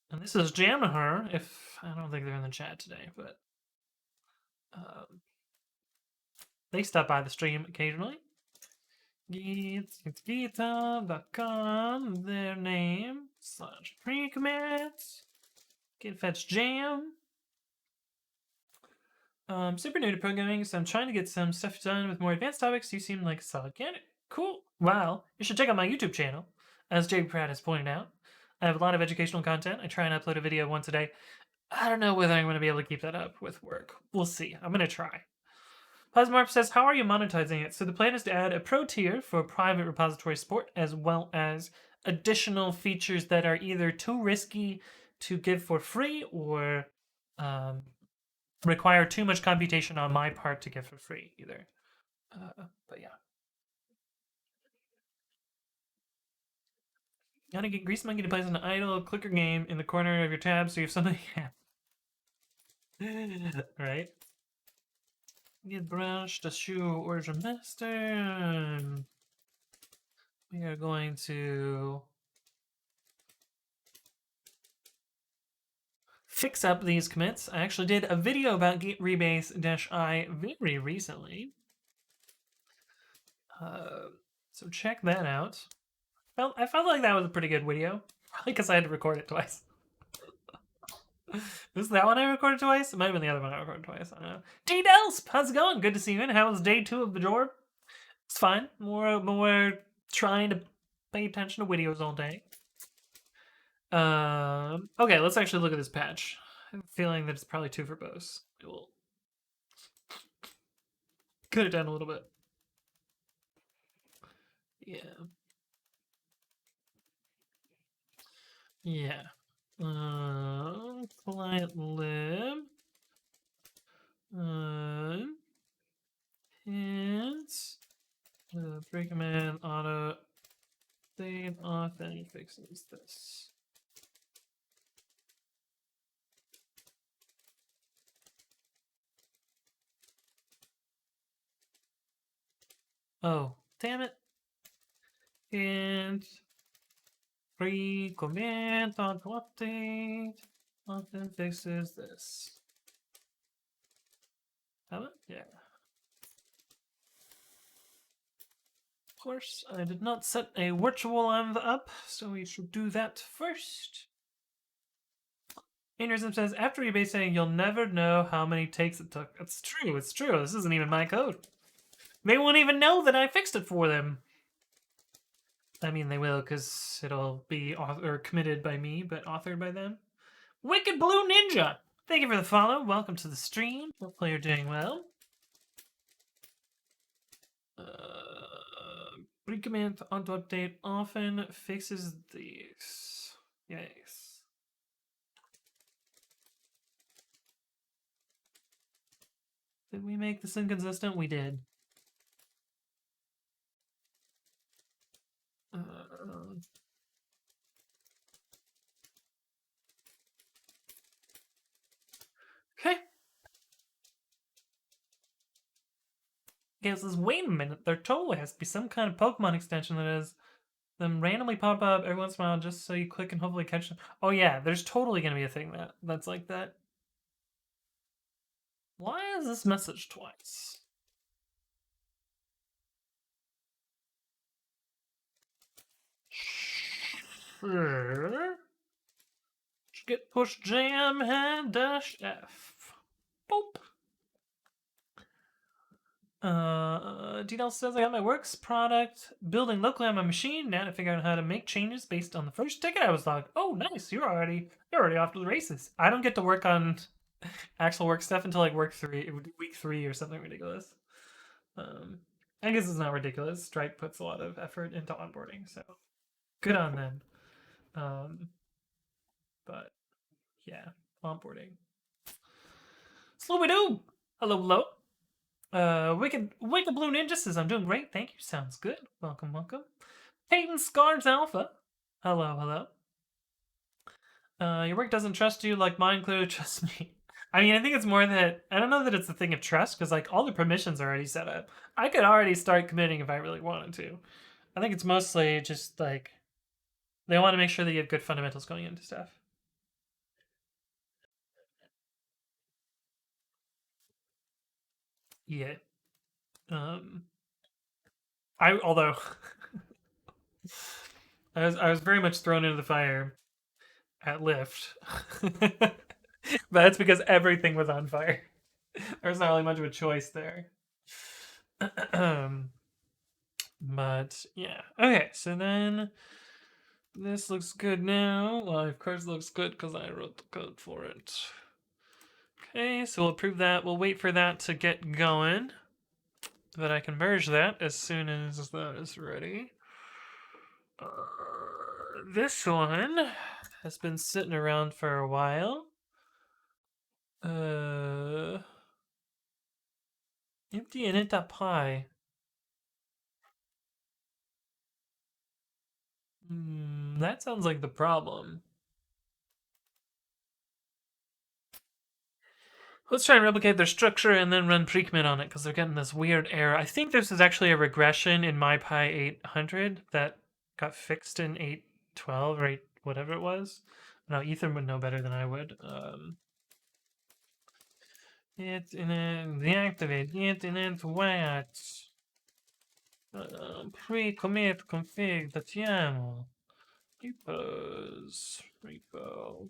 And this is Jamahar, if I don't think they're in the chat today, but they stop by the stream occasionally. github.com, their name, / pre-commit, git fetch jam. Super new to programming, so I'm trying to get some stuff done with more advanced topics. You seem like a solid candidate. Cool. Well, you should check out my YouTube channel, as Jay Pratt has pointed out. I have a lot of educational content. I try and upload a video once a day. I don't know whether I'm going to be able to keep that up with work. We'll see. I'm going to try. Plasmarp says, how are you monetizing it? So the plan is to add a pro tier for private repository support, as well as additional features that are either too risky to give for free or require too much computation on my part to give for free either. But yeah. Gotta get Grease Monkey to play an idle clicker game in the corner of your tab so you have something. Right? Get brush, the shoe, origin master. We are going to fix up these commits. I actually did a video about git rebase-i very recently. So check that out. Well, I felt like that was a pretty good video. Probably because I had to record it twice. Was that one I recorded twice? It might have been the other one I recorded twice. I don't know. D-Delsp, how's it going? Good to see you. And how was day 2 of the job? It's fine. More trying to pay attention to videos all day. Okay, let's actually look at this patch. I have a feeling that it's probably 2 verbose. It will cut it down a little bit. Yeah. Yeah. Client lib. Hints. Pre-commit auto update often fixes this. Oh, damn it. And pre-commit auto update often fixes this. Have it? Yeah. Of course, I did not set a virtual env up, so we should do that first. Aneurysm says, after rebasing, you'll never know how many takes it took. It's true, it's true. This isn't even my code. They won't even know that I fixed it for them. I mean, they will, because it'll be committed by me, but authored by them. Wicked Blue Ninja! Thank you for the follow. Welcome to the stream. Hopefully you're doing well. Pre-commit auto update often fixes these. Yes. Did we make this inconsistent? We did. Okay. It says, wait a minute, there totally has to be some kind of Pokemon extension that is them randomly pop up every once in a while just so you click and hopefully catch them. Oh yeah, there's totally gonna be a thing that's like that. Why is this message twice? Get push jam and dash F. Boop. Detail says I got my works product building locally on my machine. Now to figure out how to make changes based on the first ticket I was logged. Oh, nice! You're already off to the races. I don't get to work on actual work stuff until like week 3 or something ridiculous. Um, I guess it's not ridiculous. Stripe puts a lot of effort into onboarding, so good on them. But yeah, onboarding. Slooby doo. Hello, hello. Wicked Blue Ninja says I'm doing great. Thank you. Sounds good. Welcome, welcome. Peyton Scars Alpha. Hello, hello. Your work doesn't trust you like mine clearly trusts me. I mean, I think it's more that I don't know that it's a thing of trust because like all the permissions are already set up. I could already start committing if I really wanted to. I think it's mostly just like they want to make sure that you have good fundamentals going into stuff. Yeah. Um. I although I was very much thrown into the fire at Lyft. But that's because everything was on fire. There's not really much of a choice there. But yeah. Okay, so then this looks good now. Well, of course, looks good because I wrote the code for it. Okay, so we'll approve that. We'll wait for that to get going. But I can merge that as soon as that is ready. This one has been sitting around for a while. Empty init.py. That sounds like the problem. Let's try and replicate their structure and then run pre-commit on it because they're getting this weird error. I think this is actually a regression in MyPy 800 that got fixed in 812 or 8 whatever it was. No, Ethan would know better than I would. It's in a deactivate it in it what? Pre-commit config.yaml. Repos. Repo.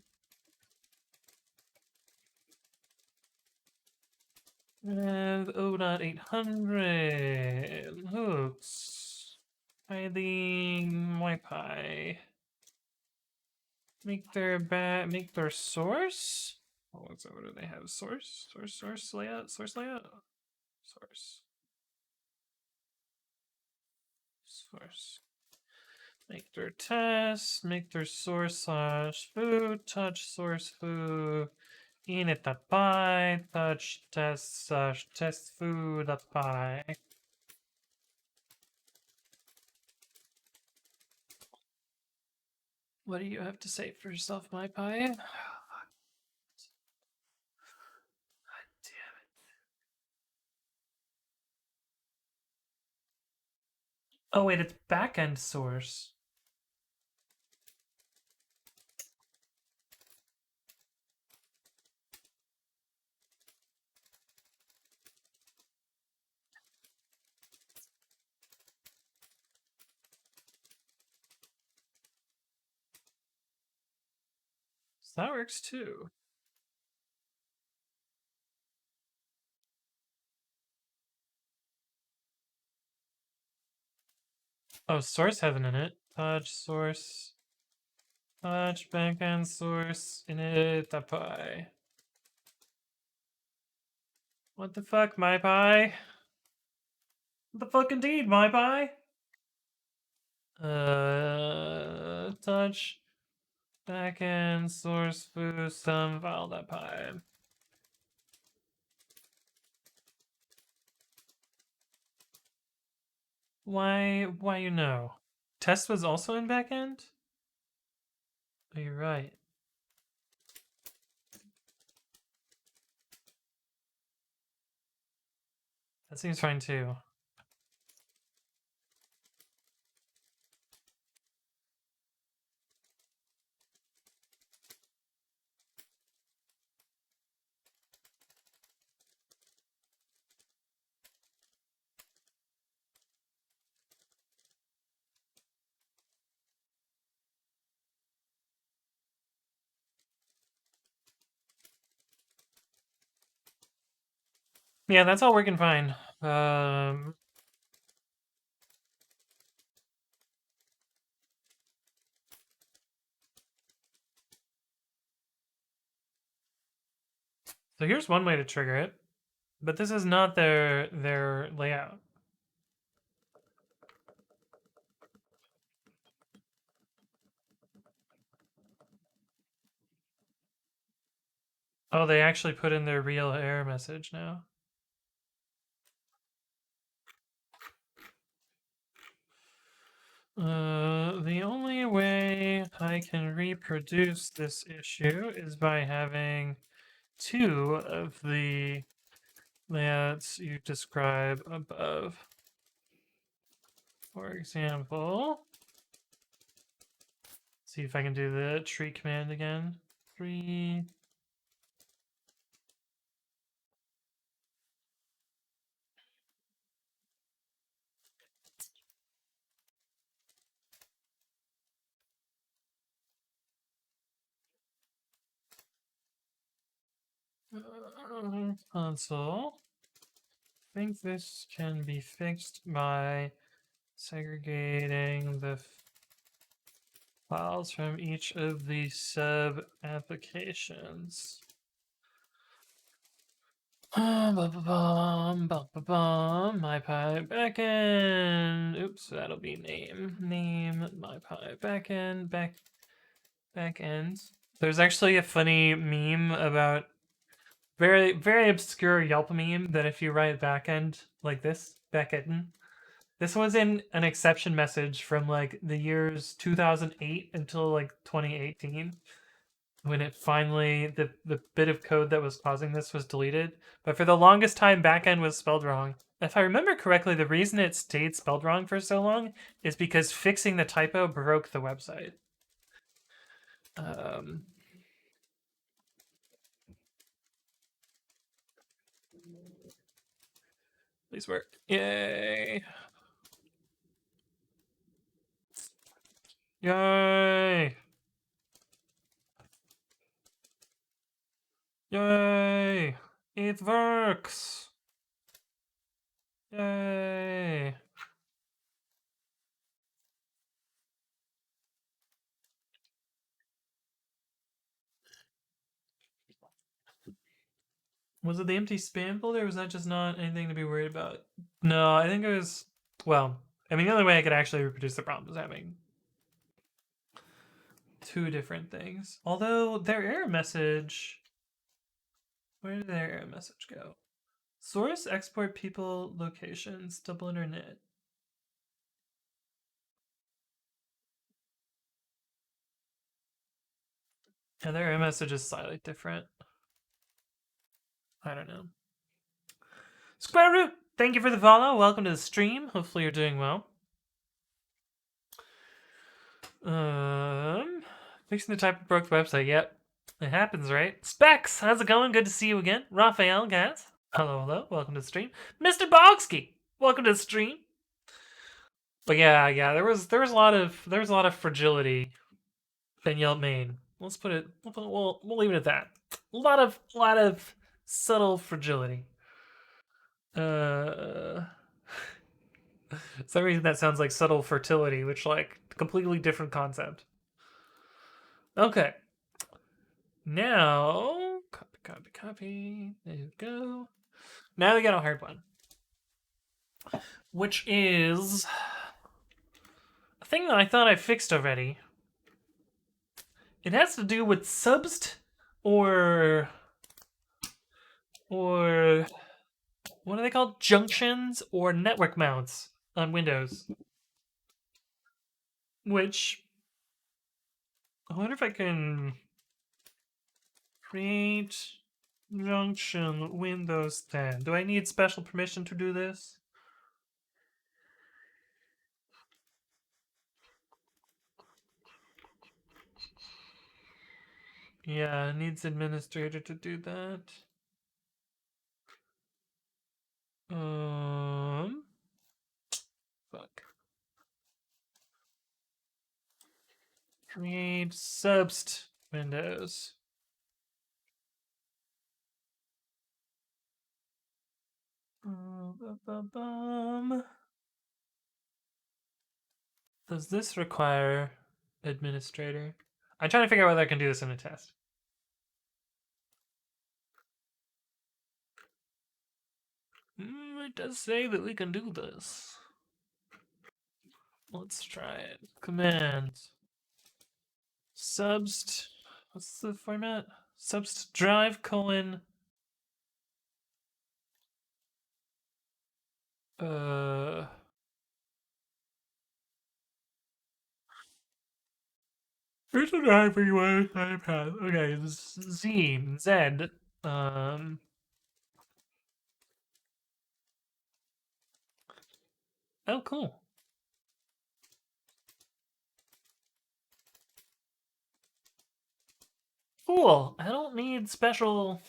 And 0.800 hooks. Hiding MyPy. Make their source. Oh, what's that? What do they have? Source layout. Source. Make their test. Make their source slash food. Touch source food. Init.py. Touch test slash test food.py. What do you have to say for yourself, MyPy? God damn it. Oh wait, it's backend source. So that works too. Oh, source has an init. Touch source. Touch backend source init.py. What the fuck, MyPy? What the fuck indeed, MyPy? Touch backend source foo some file.py. Why you know? Test was also in backend? Oh, you're right. That seems fine too. Yeah, that's all working fine. So here's one way to trigger it, but this is not their layout. Oh, they actually put in their real error message now. The only way I can reproduce this issue is by having two of the layouts you describe above. For example, see if I can do the tree command again. Tree. Console. I think this can be fixed by segregating the files from each of the sub applications. MyPy backend. Oops, that'll be name. Name MyPy backend. Backend. There's actually a funny meme about very obscure Yelp meme that if you write backend like this, backend. This was in an exception message from like the years 2008 until like 2018 when it finally the bit of code that was causing this was deleted. But for the longest time, backend was spelled wrong. If I remember correctly, the reason it stayed spelled wrong for so long is because fixing the typo broke the website. Please work. Yay! Yay! Yay! It works! Yay! Was it the empty spam folder, or was that just not anything to be worried about? No, I think it was. Well, I mean, the only way I could actually reproduce the prompt was having two different things. Although their error message. Where did their error message go? Source export people locations double internet. And their error message is slightly different. I don't know. Square Root, thank you for the follow. Welcome to the stream. Hopefully you're doing well. Fixing the type broke the website. Yep, it happens, right? Specs, how's it going? Good to see you again. Raphael, guys. Hello. Welcome to the stream. Mr. Bogsky, welcome to the stream. But yeah, there was a lot of fragility in Yelp main. Let's put it. We'll leave it at that. A lot of subtle fragility. For some reason that sounds like subtle fertility, which like completely different concept. Okay. Now copy. There you go. Now we got a hard one, which is a thing that I thought I fixed already. It has to do with subst or what are they called? Junctions or network mounts on Windows. Which I wonder if I can create junction Windows 10. Do I need special permission to do this? Yeah, it needs administrator to do that. Fuck. Create subst Windows. Does this require administrator? I'm trying to figure out whether I can do this in a test. It does say that we can do this. Let's try it. Commands. Subst. What's the format? Subst drive colon. Uh. Here's the drive for you on iPad. Okay, Z. Um. Oh, cool. Cool. I don't need special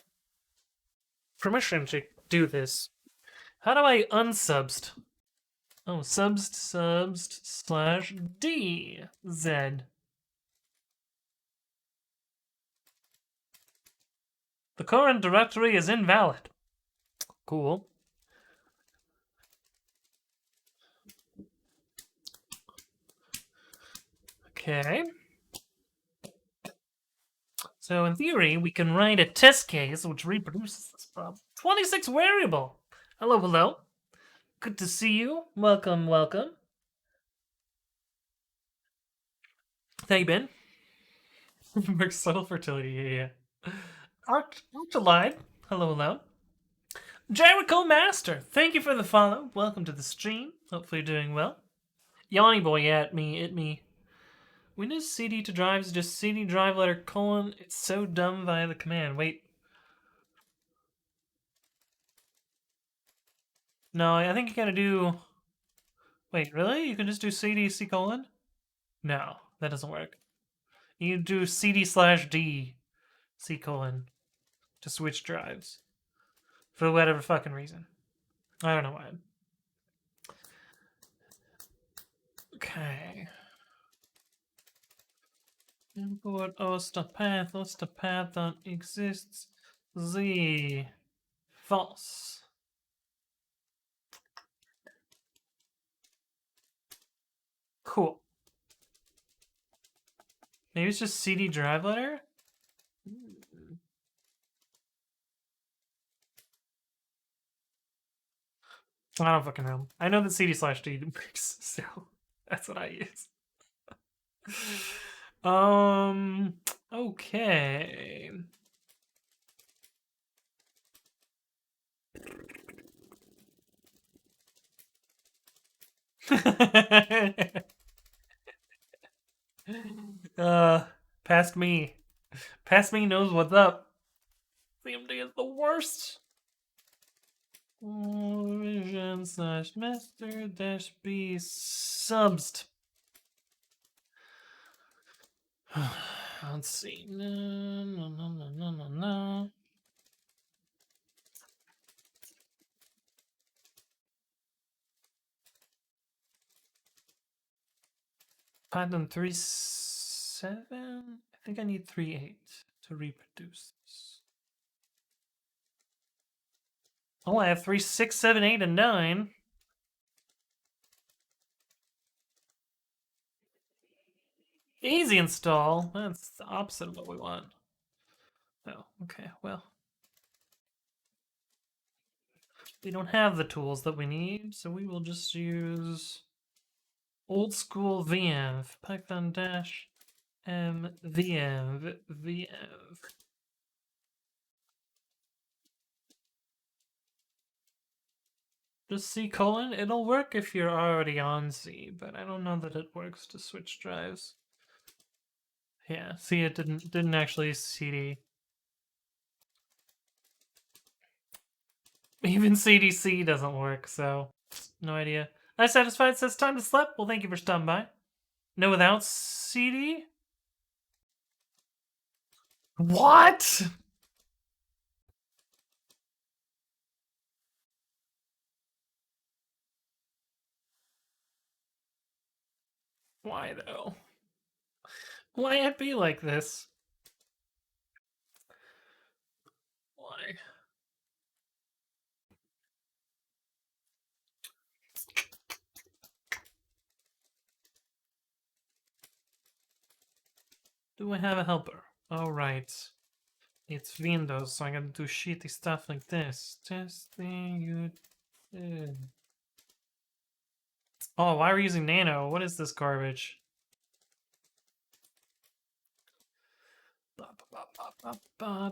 permission to do this. How do I unsubst? Oh, subst/d/z. The current directory is invalid. Cool. Okay. So in theory, we can write a test case which reproduces this problem. 26 variable. Hello, hello. Good to see you. Welcome, welcome. How you been? Subtle fertility, yeah. Archelide. Hello, hello. Jericho Master, thank you for the follow. Welcome to the stream. Hopefully you're doing well. Yanni boy, yeah, it me. Windows CD to drives, just CD drive letter colon. It's so dumb via the command. Wait. No, I think you gotta do... Wait, really? You can just do CD C colon? No, that doesn't work. You do CD/D C colon to switch drives. For whatever fucking reason. I don't know why. Okay. Import ostapath Z. False. Cool. Maybe it's just CD drive letter? I don't fucking know. I know that CD/D works, so that's what I use. Okay. Past me. Past me knows what's up. CMD is the worst. Vision/master-b subst. Let's see. No. Python 3.7? I think I need 3.8 to reproduce this. Oh, I have 3.6, 7, 8, and 9. Easy install. That's the opposite of what we want. Oh, okay, well. We don't have the tools that we need, so we will just use old school VM. Python dash m VM. Just C colon. It'll work if you're already on C, but I don't know that it works to switch drives. Yeah, see, it didn't actually CD. Even CDC doesn't work, so no idea. Nice satisfied says time to sleep. Well, thank you for stopping by. No, without CD. What? Why though? Why it be like this? Why? Do I have a helper? All right. It's Windows, so I gotta do shitty stuff like this. Testing you. Oh, why are we using Nano? What is this garbage?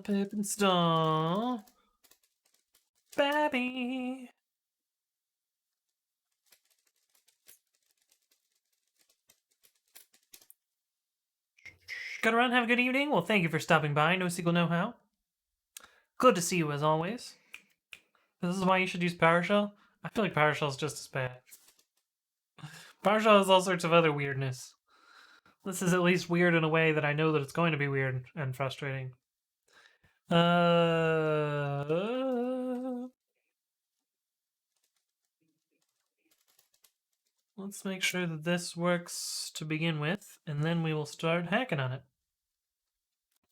Pip install. Babby. Gotta run, have a good evening. Well, thank you for stopping by. NoSQL Know-How. Good to see you as always. This is why you should use PowerShell. I feel like PowerShell is just as bad. PowerShell has all sorts of other weirdness. This is at least weird in a way that I know that it's going to be weird and frustrating. Let's make sure that this works to begin with, and then we will start hacking on it.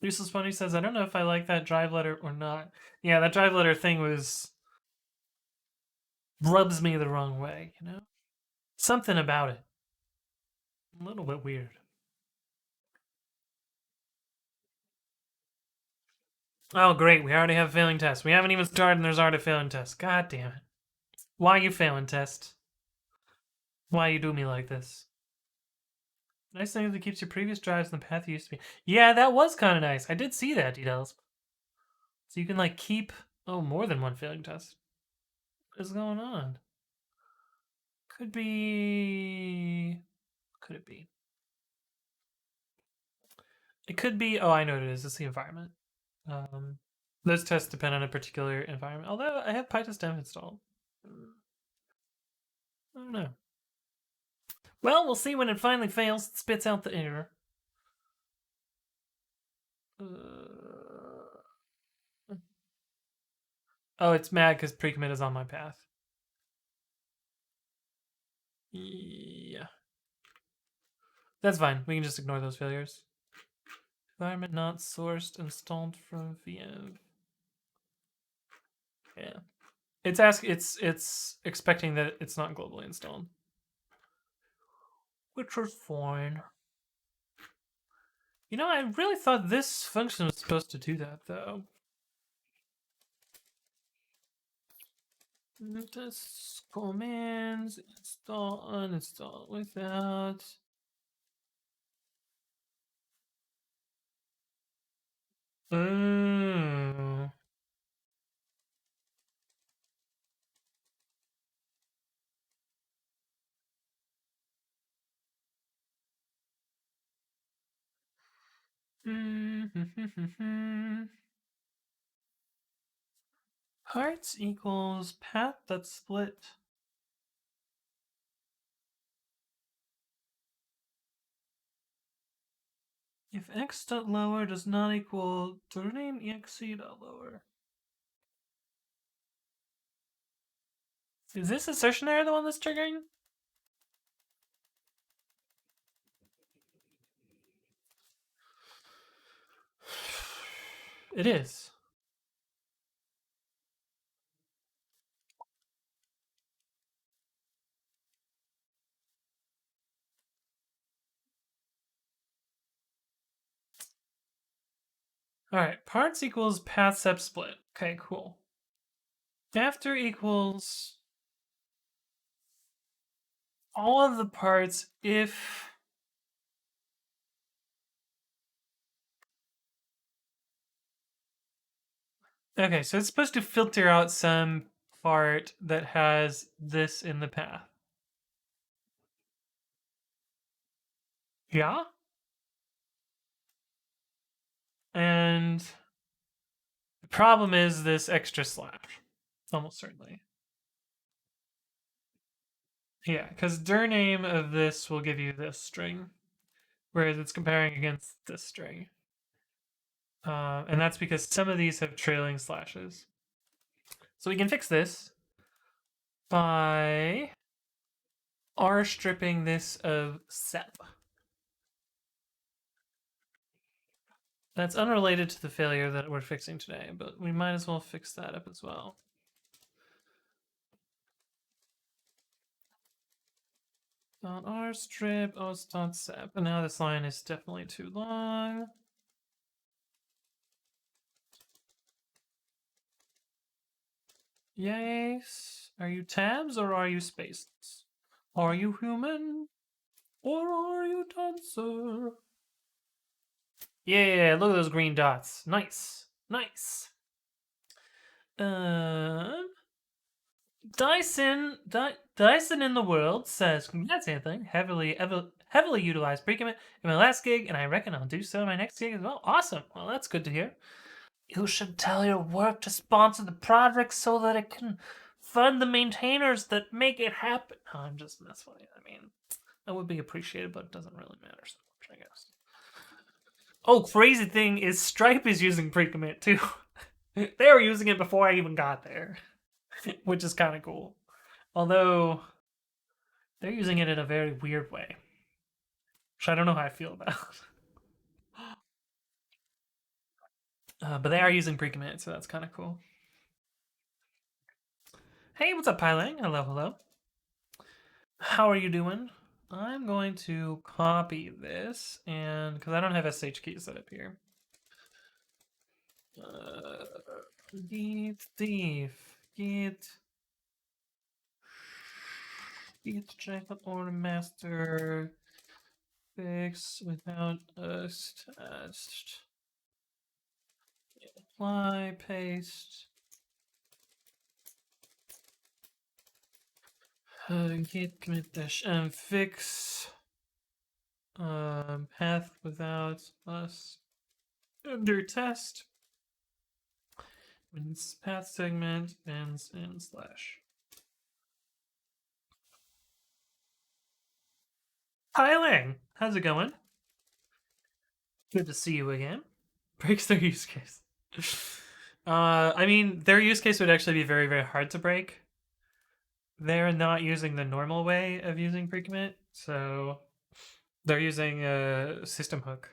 Useless Bunny says, I don't know if I like that drive letter or not. Yeah, that drive letter thing rubs me the wrong way, you know? Something about it. A little bit weird. Oh, great. We already have a failing test. We haven't even started and there's already a failing test. God damn it. Why you failing, test? Why you do me like this? Nice thing is it keeps your previous drives in the path you used to be. Yeah, that was kind of nice. I did see that, details. So you can, like, keep... Oh, more than one failing test. What is going on? Could be... Could it be? It could be... Oh, I know what it is. It's the environment. Those tests depend on a particular environment. Although, I have PyTest installed. I don't know. Well, we'll see when it finally fails. It spits out the error. Oh, it's mad because pre-commit is on my path. Yeah. That's fine. We can just ignore those failures. Environment not sourced, installed from VM. Yeah. It's expecting that it's not globally installed. Which is fine. You know, I really thought this function was supposed to do that, though. This commands, install, uninstall without. Oh. Parts equals path that's split. If x.lower does not equal rename exe.lower. Is this assertion error the one that's triggering? It is. Alright, parts equals path sep split. Okay, cool. After equals all of the parts if... Okay, so it's supposed to filter out some part that has this in the path. Yeah? And the problem is this extra slash. Almost certainly. Yeah, because dir name of this will give you this string, whereas it's comparing against this string. And that's because some of these have trailing slashes. So we can fix this by r stripping this of sep. That's unrelated to the failure that we're fixing today, but we might as well fix that up as well. .r strip os.sep. And now this line is definitely too long. Yes. Are you tabs or are you spaces? Are you human or are you dancer? Yeah, look at those green dots. Nice. Nice. Dyson in the world says, "Congrats, Anthony. Heavily utilized pre-commit in my last gig, and I reckon I'll do so in my next gig as well." Awesome. Well, that's good to hear. You should tell your work to sponsor the project so that it can fund the maintainers that make it happen. Oh, I'm just messing with you. I mean, that would be appreciated, but it doesn't really matter so much, I guess. Oh, crazy thing is Stripe is using pre-commit too. They were using it before I even got there, which is kind of cool. Although they're using it in a very weird way, which I don't know how I feel about. But they are using pre-commit, so that's kind of cool. Hey, what's up, Pylang? Hello, hello. How are you doing? I'm going to copy this, and because I don't have SH key set up here. Git thief. Git check order master fix without us test. Apply, paste. Git commit dash and fix path without us under test. Means path segment ends in slash. Hi Lang, how's it going? Good to see you again. Breaks their use case. I mean, their use case would actually be very, very hard to break. They're not using the normal way of using pre-commit, so they're using a system hook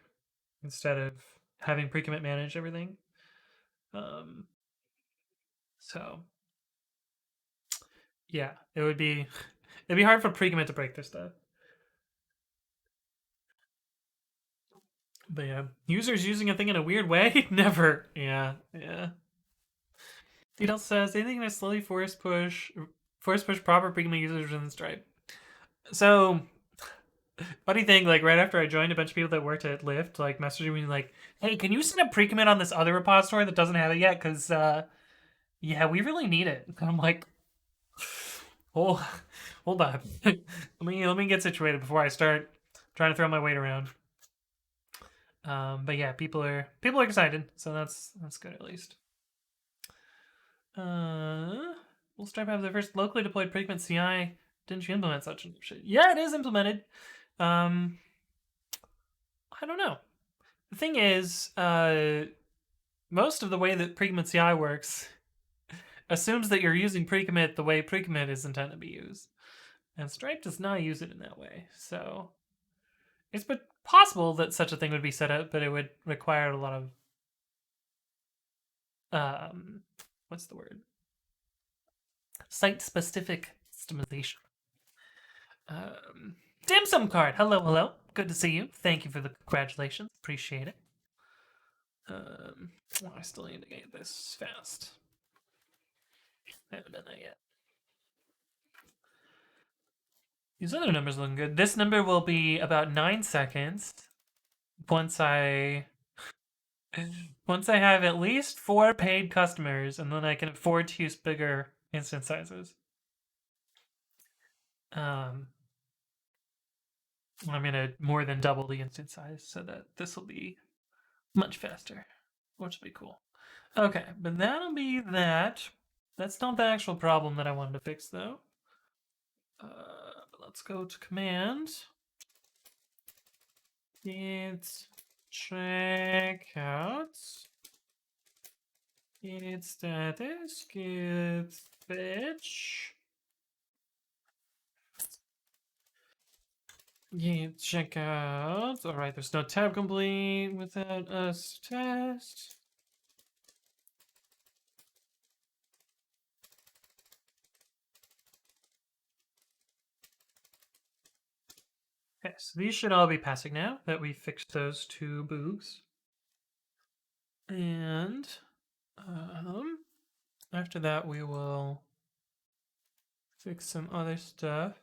instead of having pre-commit manage everything. So yeah, it'd be hard for pre-commit to break their stuff. But yeah, users using a thing in a weird way? Never. Yeah. Detail says anything to slowly force push proper pre-commit users in Stripe. So funny thing, like right after I joined, a bunch of people that worked at Lyft like messaging me like, "Hey, can you set up pre-commit on this other repository that doesn't have it yet? Because yeah, we really need it." And I'm like, "Oh, hold on, let me get situated before I start trying to throw my weight around." But yeah, people are excited, so that's good at least. Will Stripe have the first locally deployed pre-commit CI? Didn't you implement such shit? Yeah, it is implemented. I don't know. The thing is, most of the way that pre-commit CI works assumes that you're using pre-commit the way pre-commit is intended to be used, and Stripe does not use it in that way. So it's possible that such a thing would be set up, but it would require a lot of what's the word? Site-specific customization. Dim sum card. Hello, hello. Good to see you. Thank you for the congratulations. Appreciate it. I still need to get this fast. I haven't done that yet. These other numbers looking good. This number will be about 9 seconds once I have at least 4 paid customers, and then I can afford to use bigger instance sizes. I'm gonna more than double the instance size so that this will be much faster, which will be cool. Okay, but that'll be that. That's not the actual problem that I wanted to fix, though. Let's go to command. Git checkout. Git status. Git fetch. Git checkout. All right, there's no tab complete without us test. Okay, so these should all be passing now that we fixed those two bugs. And after that, we will fix some other stuff.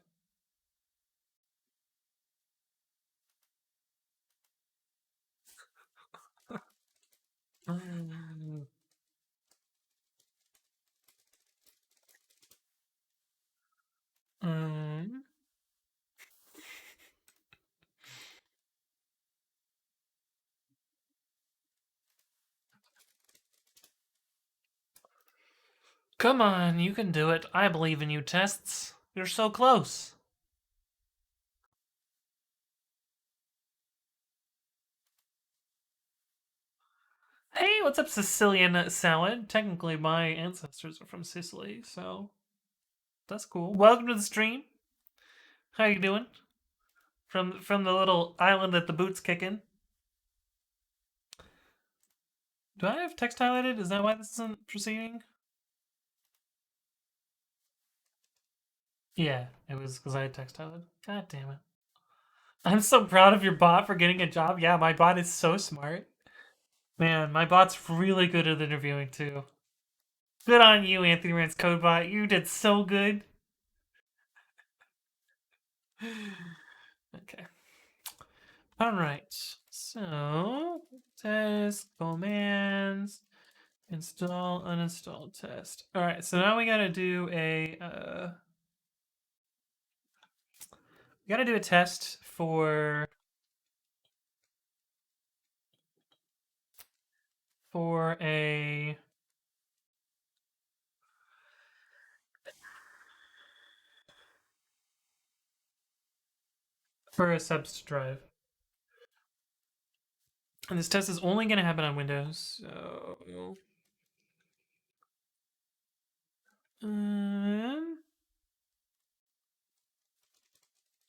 Um, Come on, you can do it. I believe in you, tests. You're so close. Hey, what's up, Sicilian salad? Technically, my ancestors are from Sicily, so that's cool. Welcome to the stream. How you doing? From the little island that the boot's kicking. Do I have text highlighted? Is that why this isn't proceeding? Yeah, it was because I had text highlighted. God damn it. I'm so proud of your bot for getting a job. Yeah, my bot is so smart. Man, my bot's really good at interviewing too. Good on you, Anthony Rand's CodeBot. You did so good. Okay. All right. So, test commands, install, uninstall, test. All right. So now we gotta do a test for a subs drive. And this test is only going to happen on Windows. So,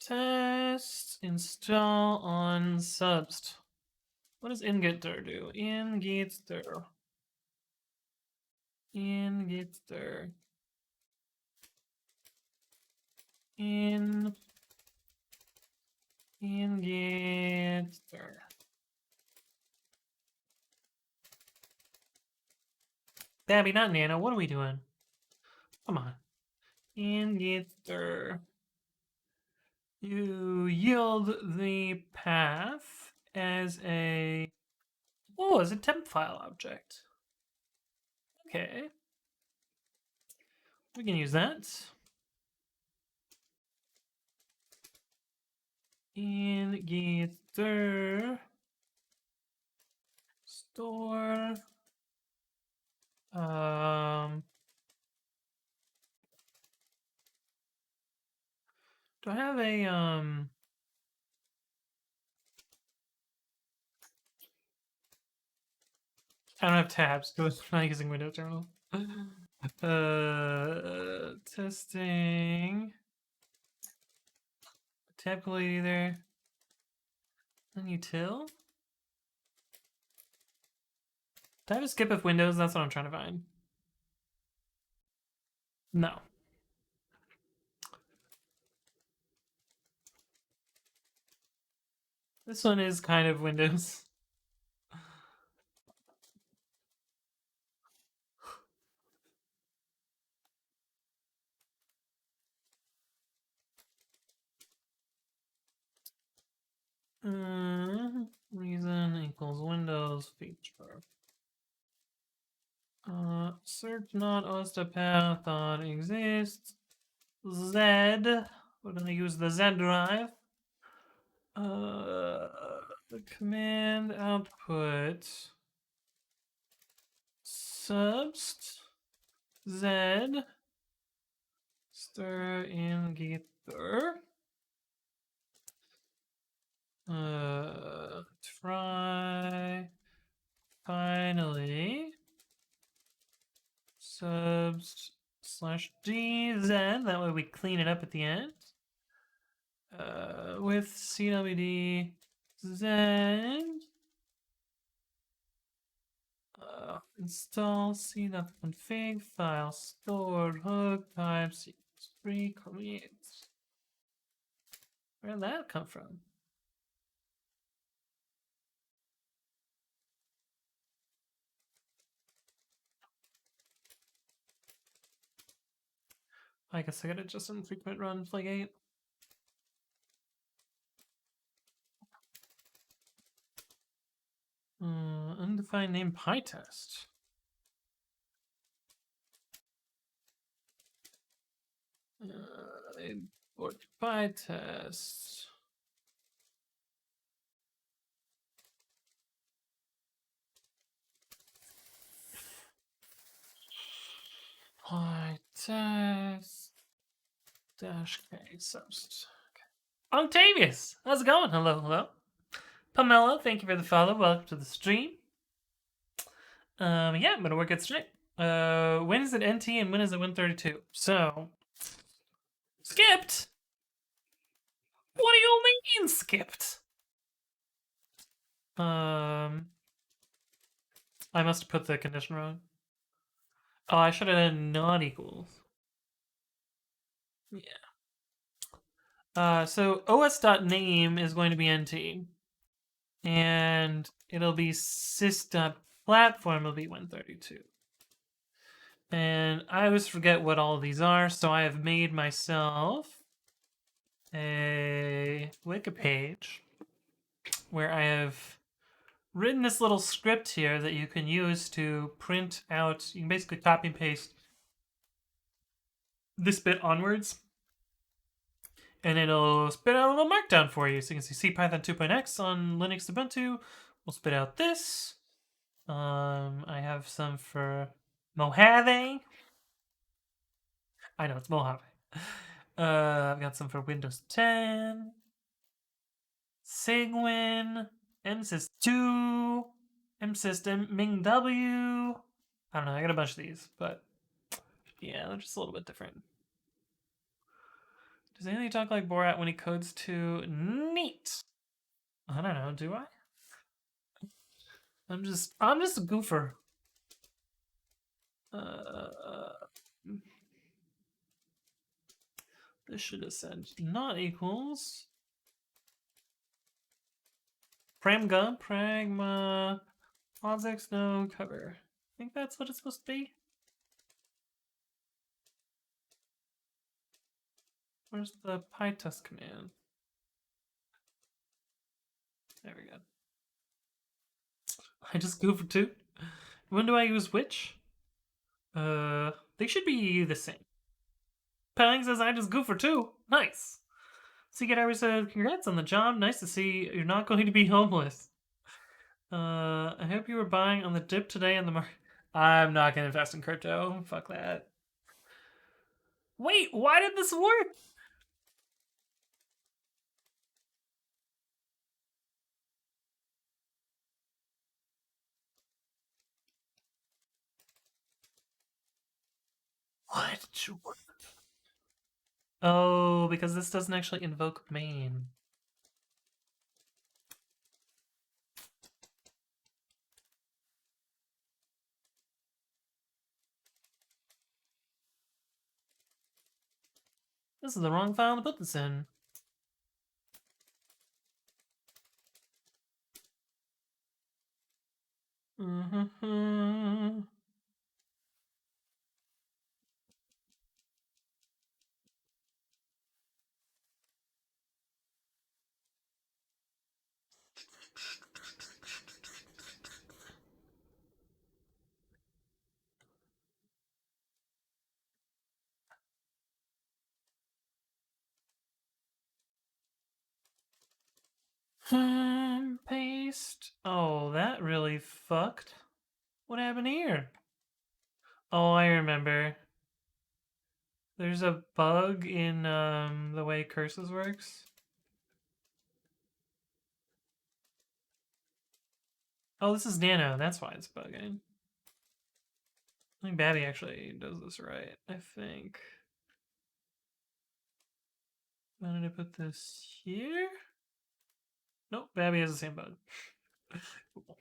test install on subst. What does ingitdir do? Ingitdir. Ingitdir. Ingitdir. Babby, not Nano. What are we doing? Come on. Ingitdir. You yield the path as a temp file object. Okay. We can use that. Ingitdir store do I have a I don't have tabs because I'm not using Windows Terminal. Testing. Tab delete either. Util. Do I have a skip of Windows? That's what I'm trying to find. No. This one is kind of Windows. Reason equals Windows feature. Search not host a path on exists. Z. We're gonna use the Z drive. The command output subst Z stir in gither. Try finally subs /dz. That way we clean it up at the end. With cwd z install c.config file stored hook type pre-commit. Where'd that come from? I guess I gotta just pre-commit run flag 8. Undefined name PyTest. Import PyTest. PyTest dash K subst. Okay. Octavius, how's it going? Hello, hello. Pamela, thank you for the follow. Welcome to the stream. Yeah, I'm gonna work it straight. When is it NT and when is it 132? So, skipped. What do you mean skipped? I must have put the condition wrong. Oh, I should have done not equals. Yeah. So os.name is going to be NT. And it'll be sys.platform will be 132. And I always forget what all of these are, so I have made myself a Wiki page where I have written this little script here that you can use to print out. You can basically copy and paste this bit onwards, and it'll spit out a little markdown for you. So you can see CPython 2.x on Linux Ubuntu will spit out this. I have some for Mojave. I know it's Mojave. I've got some for Windows 10, Sigwin, MSys2, MSystem, MingW. I don't know, I got a bunch of these, but yeah, they're just a little bit different. Does anybody talk like Borat when he codes to neat? I don't know, do I? I'm just a goofer. This should have said not equals. Pragma, POSIX, no cover. I think that's what it's supposed to be. Where's the PyTest command? There we go. I just goofed too. When do I use which? They should be the same. Pang says I just goofed too. Nice. Seagate Irish said, congrats on the job. Nice to see you're not going to be homeless. I hope you were buying on the dip today in the market. I'm not gonna invest in crypto. Fuck that. Wait, why did this work? What? Oh, because this doesn't actually invoke main. This is the wrong file to put this in. Paste. Oh, that really fucked. What happened here? Oh, I remember. There's a bug in the way curses works. Oh, this is Nano. That's why it's bugging. I think Babby actually does this right. I think. Why did I put this here? Nope, Babby has the same bug. Cool.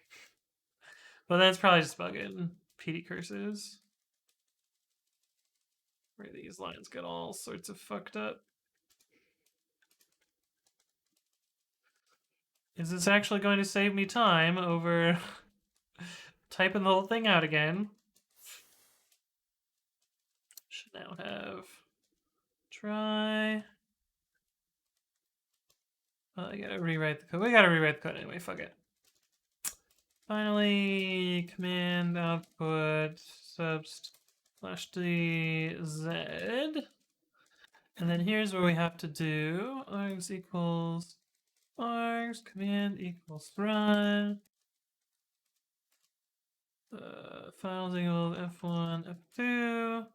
But that's probably just bugging PD curses. Where these lines get all sorts of fucked up. Is this actually going to save me time over typing the whole thing out again? Should now have try. Well, I gotta rewrite the code. We gotta rewrite the code anyway. Fuck it. Finally, command output subst /dz. And then here's where we have to do args equals args command equals run. Files equals f1, f2.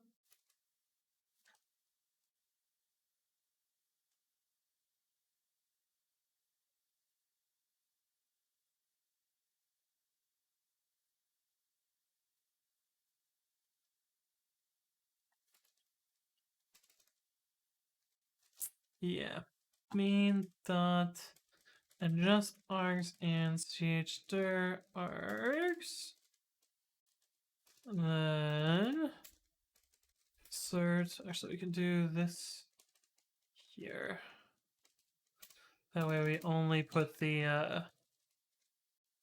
Yeah. Main dot adjust args and chdir args. And then insert. Actually, we can do this here. That way we only put the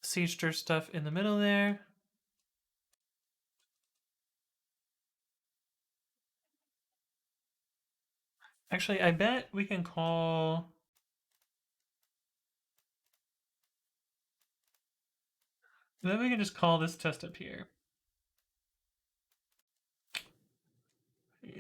chdir stuff in the middle there. Actually, I bet we can call. Then we can just call this test up here. Yeah.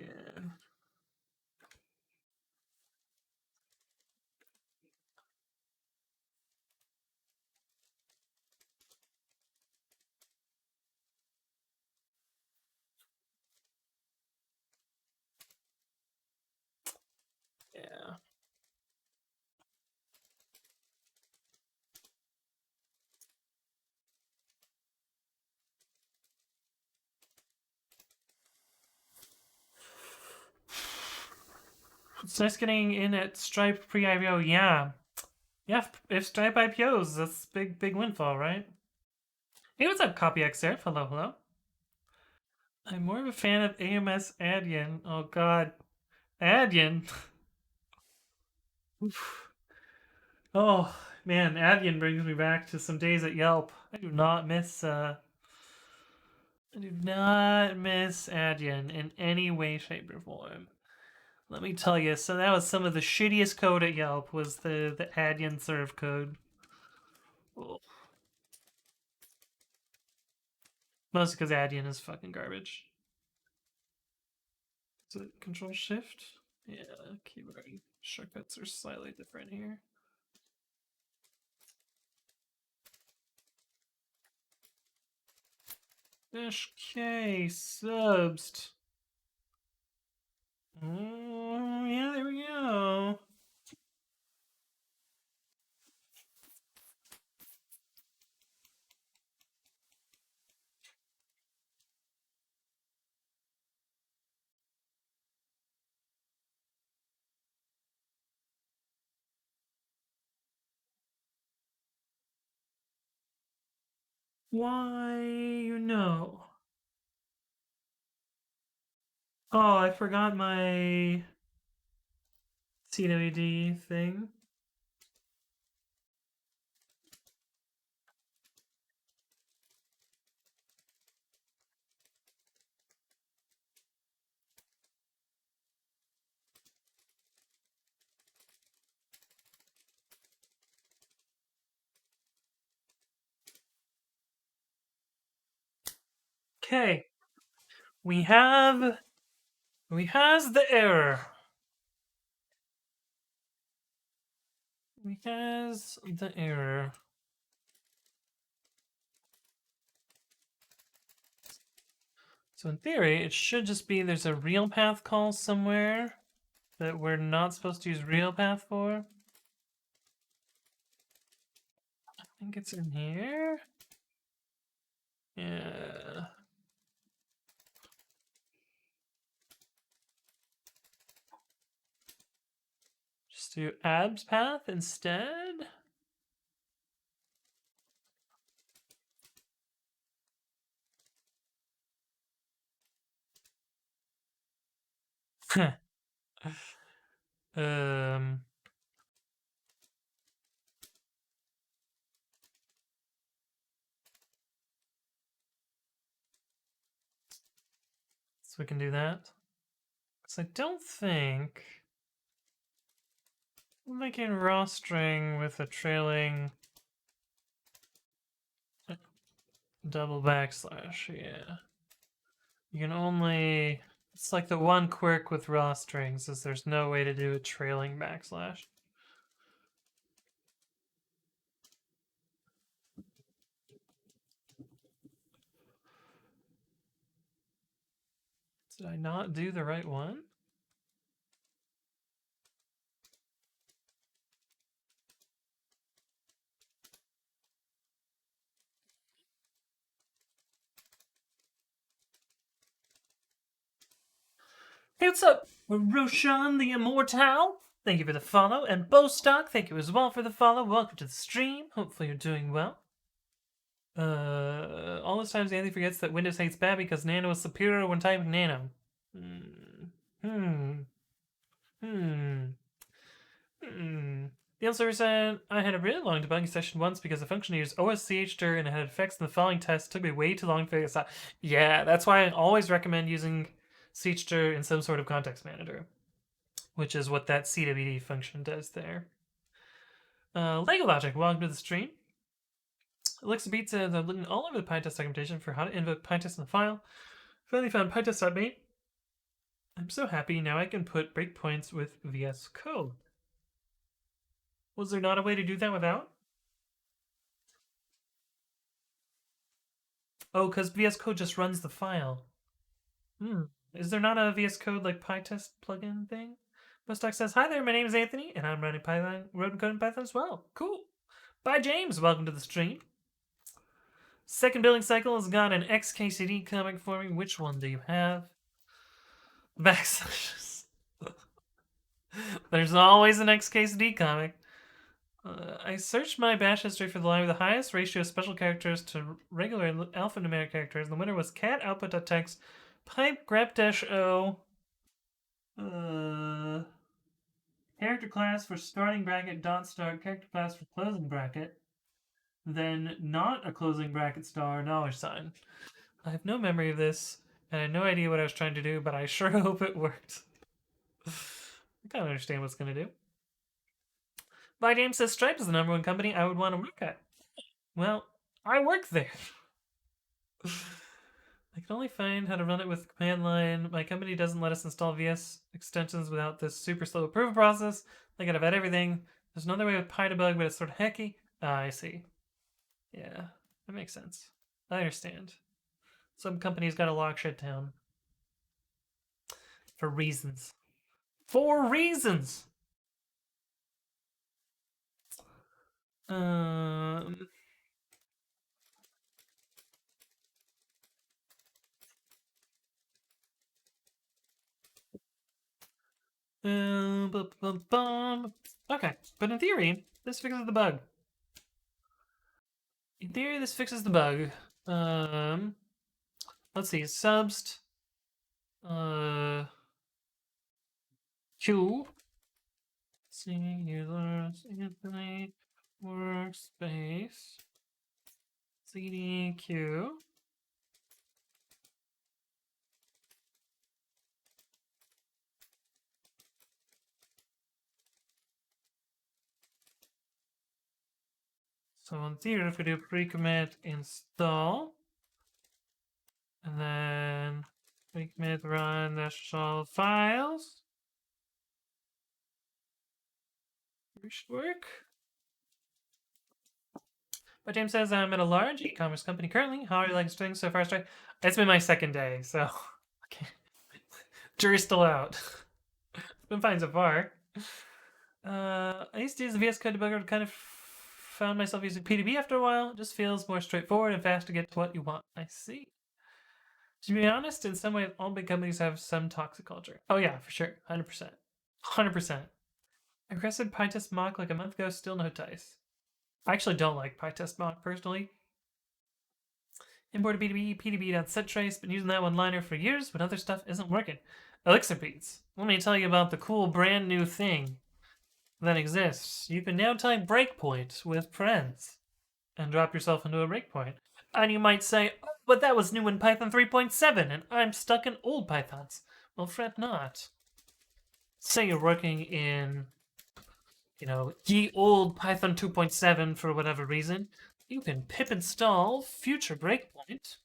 Yeah. It's nice getting in at Stripe pre-IPO. Yeah. Yeah, if Stripe IPOs, that's big windfall, right? Hey, what's up, CopyX there? Hello, hello. I'm more of a fan of AMS Adyen. Oh god. Adyen. Oh man, Adyen brings me back to some days at Yelp. I do not miss Adyen in any way, shape, or form. Let me tell you, so that was some of the shittiest code at Yelp was the Adyen serve code. Oh. Mostly because Adyen is fucking garbage. Is it Control Shift? Yeah, keyboard shortcuts are slightly different here. Dash K subst. Oh, yeah, there we go. Why, you know. Oh, I forgot my CWD thing. Okay, we have the error. We has the error. So in theory, it should just be there's a real path call somewhere that we're not supposed to use real path for. I think it's in here. Yeah. Just do abs path instead. um So we can do that. Because I don't think I'm making raw string with a trailing double backslash. Yeah. You can only. It's like the one quirk with raw strings is there's no way to do a trailing backslash. Did I not do the right one? Hey, what's up? Roshan the Immortal. Thank you for the follow. And Bostock, thank you as well for the follow. Welcome to the stream. Hopefully you're doing well. All those times Andy forgets that Windows hates bad because Nano is superior when typing Nano. The answer said, I had a really long debugging session once because the function used OSCHdir and it had effects in the following test. It took me way too long to figure this out. Yeah, that's why I always recommend using chdir in some sort of context manager, which is what that CWD function does there. Lego Logic, welcome to the stream. Alexa Beat says, I'm looking all over the PyTest documentation for how to invoke PyTest in the file. Finally found pytest.me. I'm so happy now I can put breakpoints with VS Code. Was there not a way to do that without? Oh, because VS Code just runs the file. Is there not a VS Code like PyTest plugin thing? Bostock says, hi there, my name is Anthony, and I'm running Python, code in Python as well. Cool. Bye, James. Welcome to the stream. Second building cycle has got an XKCD comic for me. Which one do you have? Backslashes. There's always an XKCD comic. I searched my bash history for the line with the highest ratio of special characters to regular alphanumeric characters. The winner was cat output.txt pipe grep-o character class for starting bracket dot start character class for closing bracket, then not a closing bracket star $sign. I have no memory of this, and I had no idea what I was trying to do, but I sure hope it worked. I kind of understand what's going to do. By James says Stripe is the number one company I would want to work at. Well, I work there. I can only find how to run it with command line. My company doesn't let us install VS extensions without this super slow approval process. I gotta vet everything. There's another way with PyDebug, but it's sort of hacky. I see. Yeah, that makes sense. I understand. Some companies gotta lock shit down. For reasons. For reasons! Um... Okay, but in theory, this fixes the bug. In theory, this fixes the bug. Let's see, subst Q C users Anthony workspace CDQ so in theory if we do pre-commit install and then pre-commit run national files, we should work. But James says I'm at a large e-commerce company currently. How are you liking things so far, Stray? It's been my second day, so okay. Jury's still out. It's been fine so far. I used to use the VS Code debugger, kind of found myself using PDB after a while. It just feels more straightforward and fast to get to what you want. I see. To be honest, in some ways, all big companies have some toxic culture. Oh yeah, for sure, 100%, 100%. I requested PyTest mock like a month ago, still no dice. I actually don't like PyTest mock personally. Imported PDB, PDB.setTrace, been using that one-liner for years, but other stuff isn't working. Elixir beats. Let me tell you about the cool brand new thing that exists. You can now type breakpoint with friends and drop yourself into a breakpoint. And you might say, But that was new in Python 3.7, and I'm stuck in old Pythons. Well, fret not. Say you're working in, ye old Python 2.7 for whatever reason, you can pip install future breakpoint,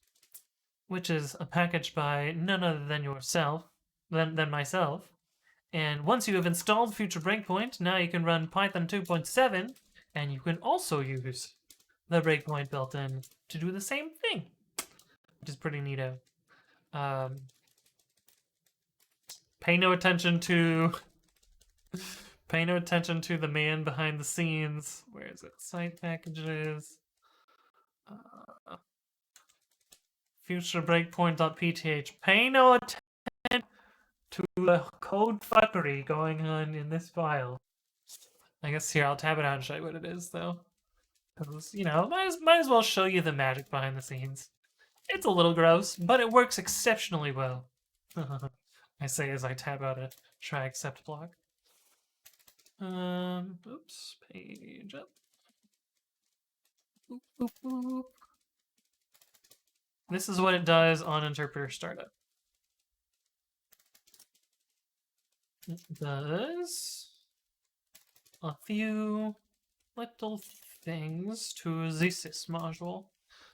which is a package by none other than yourself, than myself. And once you have installed future breakpoint, now you can run Python 2.7, and you can also use the breakpoint built in to do the same thing, which is pretty neato. Pay no attention to the man behind the scenes. Where is it? Site packages. Future breakpoint.pth. Pay no attention to the code fuckery going on in this file. I guess here I'll tab it out and show you what it is, though. Because, might as well show you the magic behind the scenes. It's a little gross, but it works exceptionally well. I say as I tab out a try accept block. Oops, page up. Boop, boop, boop. This is what it does on interpreter startup. It does a few little things to the sys module.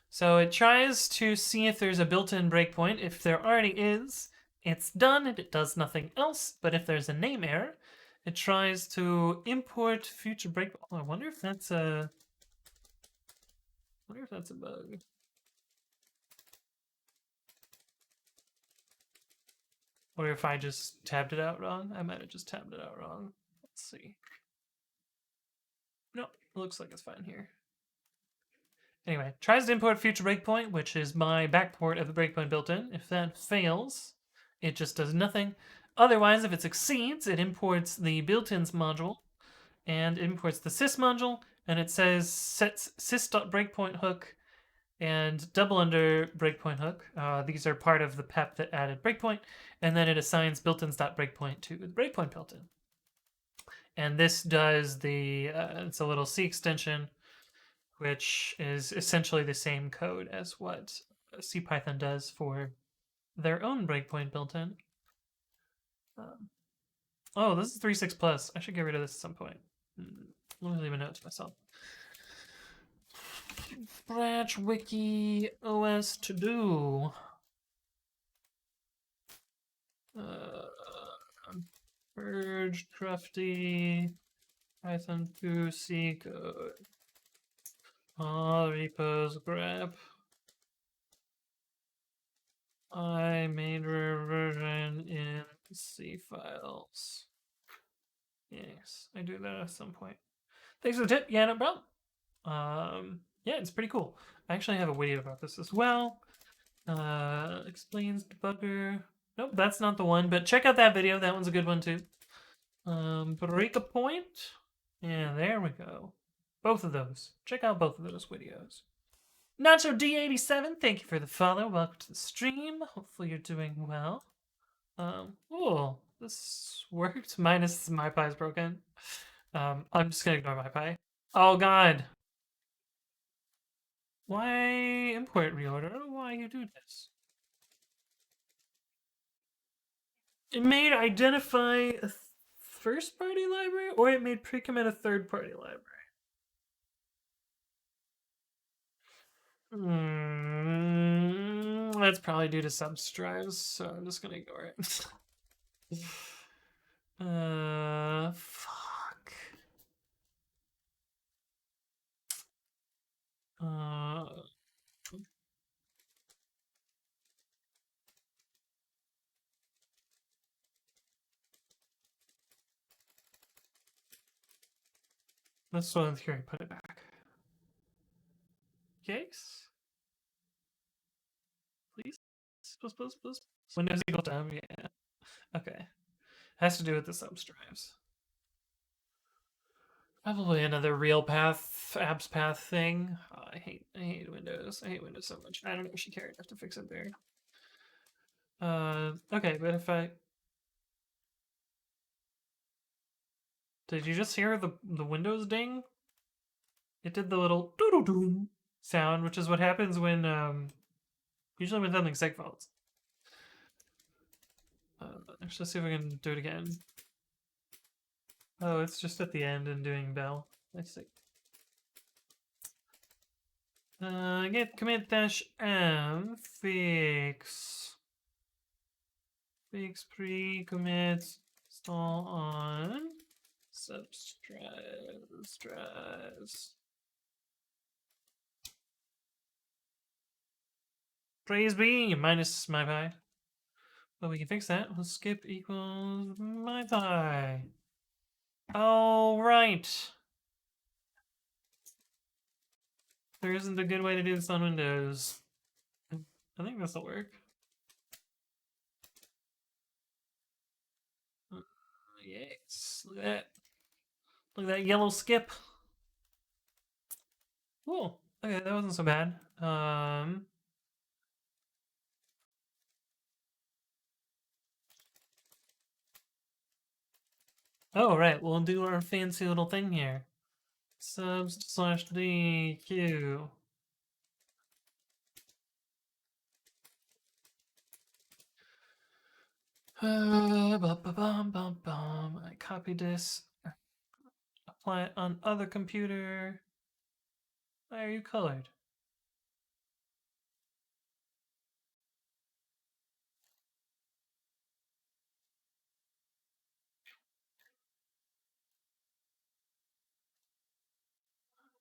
So it tries to see if there's a built-in breakpoint. If there already is, it's done and it does nothing else. But if there's a name error, it tries to import future breakpoint. Oh, I wonder if that's a bug. Or if I just tabbed it out wrong. I might have just tabbed it out wrong. Let's see. No, it looks like it's fine here. Anyway, tries to import future breakpoint, which is my backport of the breakpoint built in. If that fails, it just does nothing. Otherwise, if it succeeds, it imports the built-ins module and imports the sys module, and it says sets sys.breakpoint hook and double under breakpoint hook. These are part of the PEP that added breakpoint, and then it assigns built-ins.breakpoint to the breakpoint built-in. And this does it's a little C extension, which is essentially the same code as what CPython does for their own breakpoint built-in. Oh, this is 3.6 plus. I should get rid of this at some point. Let me leave a note to myself. Scratch wiki OS to do. Purge crufty Python 2 C code. All repos grep. I made version in C files. Yes, I do that at some point. Thanks for the tip. Yeah, no problem. Yeah, it's pretty cool. I actually have a video about this as well. Explains debugger. Nope, that's not the one, but check out that video. That one's a good one too. Break a point. Yeah, there we go. Both of those. Check out both of those videos. Nacho D87, thank you for the follow. Welcome to the stream. Hopefully you're doing well. Cool. This worked. Minus my pie's broken. I'm just gonna ignore my pie. Oh god. Why import reorder? Why you do this? It made identify a first-party library, or it made pre-commit a third-party library. That's probably due to substrives, so I'm just gonna ignore it. Fuck. This one's here. Put it back. Case. Please. Please. Windows equal time. Yeah. Okay. Has to do with the substrives. Probably another real path, abs path thing. Oh, I hate Windows. I hate Windows so much. I don't actually care enough to fix it there. Okay, but if I... Did you just hear the Windows ding? It did the little doo-doo-doo sound, which is what happens when Usually with something sig faults. Let's just see if we can do it again. Oh, it's just at the end and doing bell. I see. Get commit dash m fix pre-commit install on substrats. Praise be minus my pi. But we can fix that. We'll skip equals my pi. Oh, right. There isn't a good way to do this on Windows. I think this will work. Yes, look at that. Look at that yellow skip. Cool. Okay, that wasn't so bad. Oh, right. We'll do our fancy little thing here. Subs slash DQ. I copied this. Apply it on other computer. Why are you colored?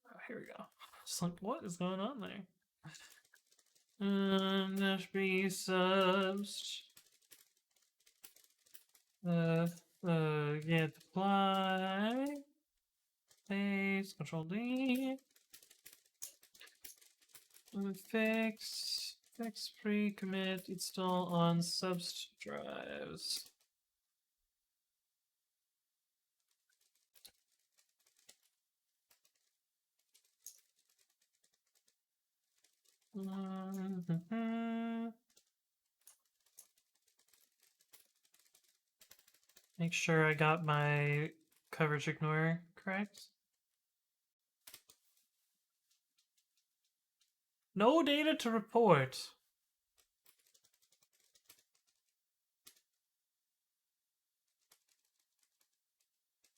Oh, here we go. Just like, what is going on there? Dash B subs. Get apply. Paste, Control D. Fix pre-commit install on subst drives. Make sure I got my coverage ignore correct. No data to report.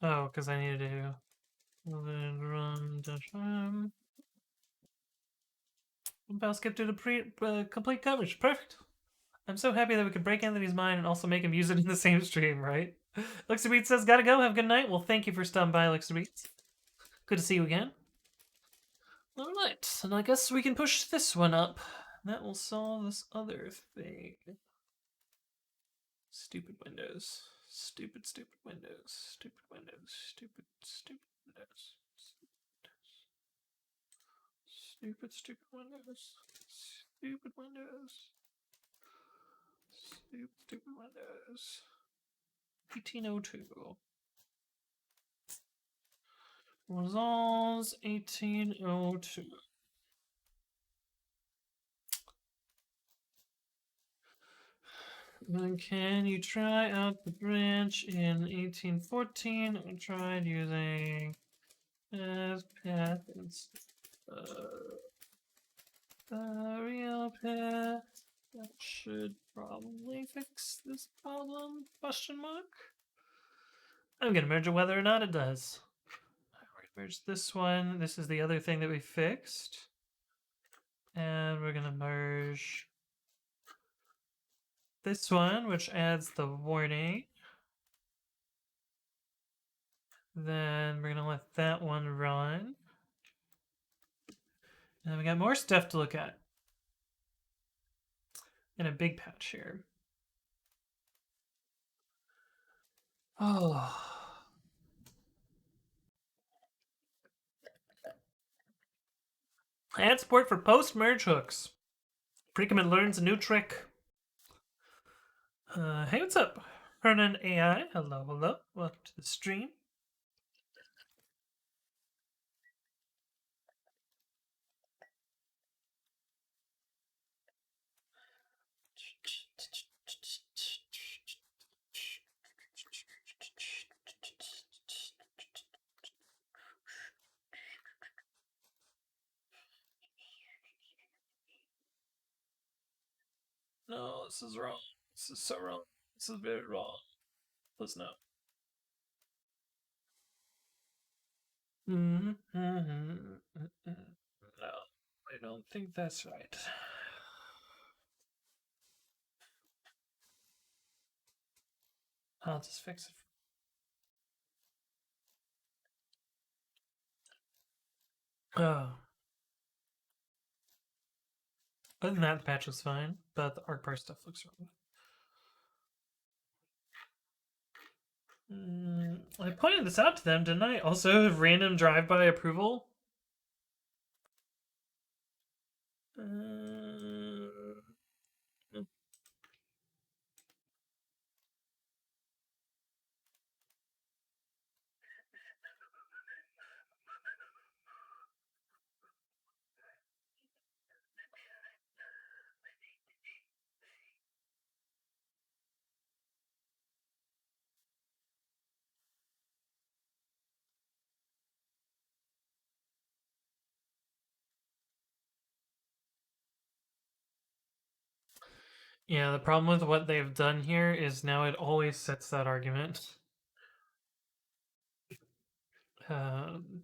Oh, because I needed to run dash m. I'll skip to the complete coverage. Perfect. I'm so happy that we could break Anthony's mind and also make him use it in the same stream, right? Lixabeat says, gotta go. Have a good night. Well, thank you for stopping by, Lixabeat. Good to see you again. Alright, and I guess we can push this one up. That will solve this other thing. Stupid Windows. Stupid Windows. Stupid Windows. Stupid Windows. Stupid Windows. Stupid Windows. Stupid Windows. 1802. Resolves 1802. Then can you try out the branch in 1814? I tried using as path the real path. That should probably fix this problem? Question mark. I'm gonna merge it whether or not it does. We're gonna merge this one. This is the other thing that we fixed. And we're gonna merge this one, which adds the warning. Then we're gonna let that one run. And then we got more stuff to look at. In a big patch here. Oh. Add support for post-merge hooks. Pre-commit learns a new trick. Hey, what's up? Hernan AI. Hello, hello. Welcome to the stream. No, this is wrong. This is so wrong. This is very wrong. Please no. No, I don't think that's right. I'll just fix it. Oh. Other than that, the patch was fine, but the arc bar stuff looks wrong. I pointed this out to them, didn't I? Also, random drive-by approval. Yeah, the problem with what they've done here is now it always sets that argument. Um,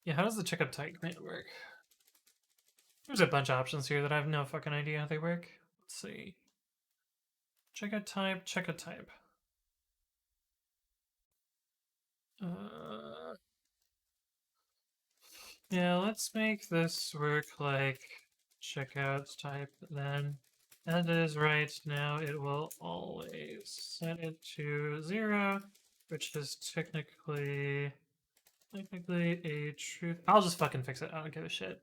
yeah, how does the checkup type command work? There's a bunch of options here that I have no fucking idea how they work. Let's see. Checkout type, checkout type. Yeah, let's make this work like checkout type then. That is right now. It will always set it to 0, which is technically a truth. I'll just fucking fix it. I don't give a shit.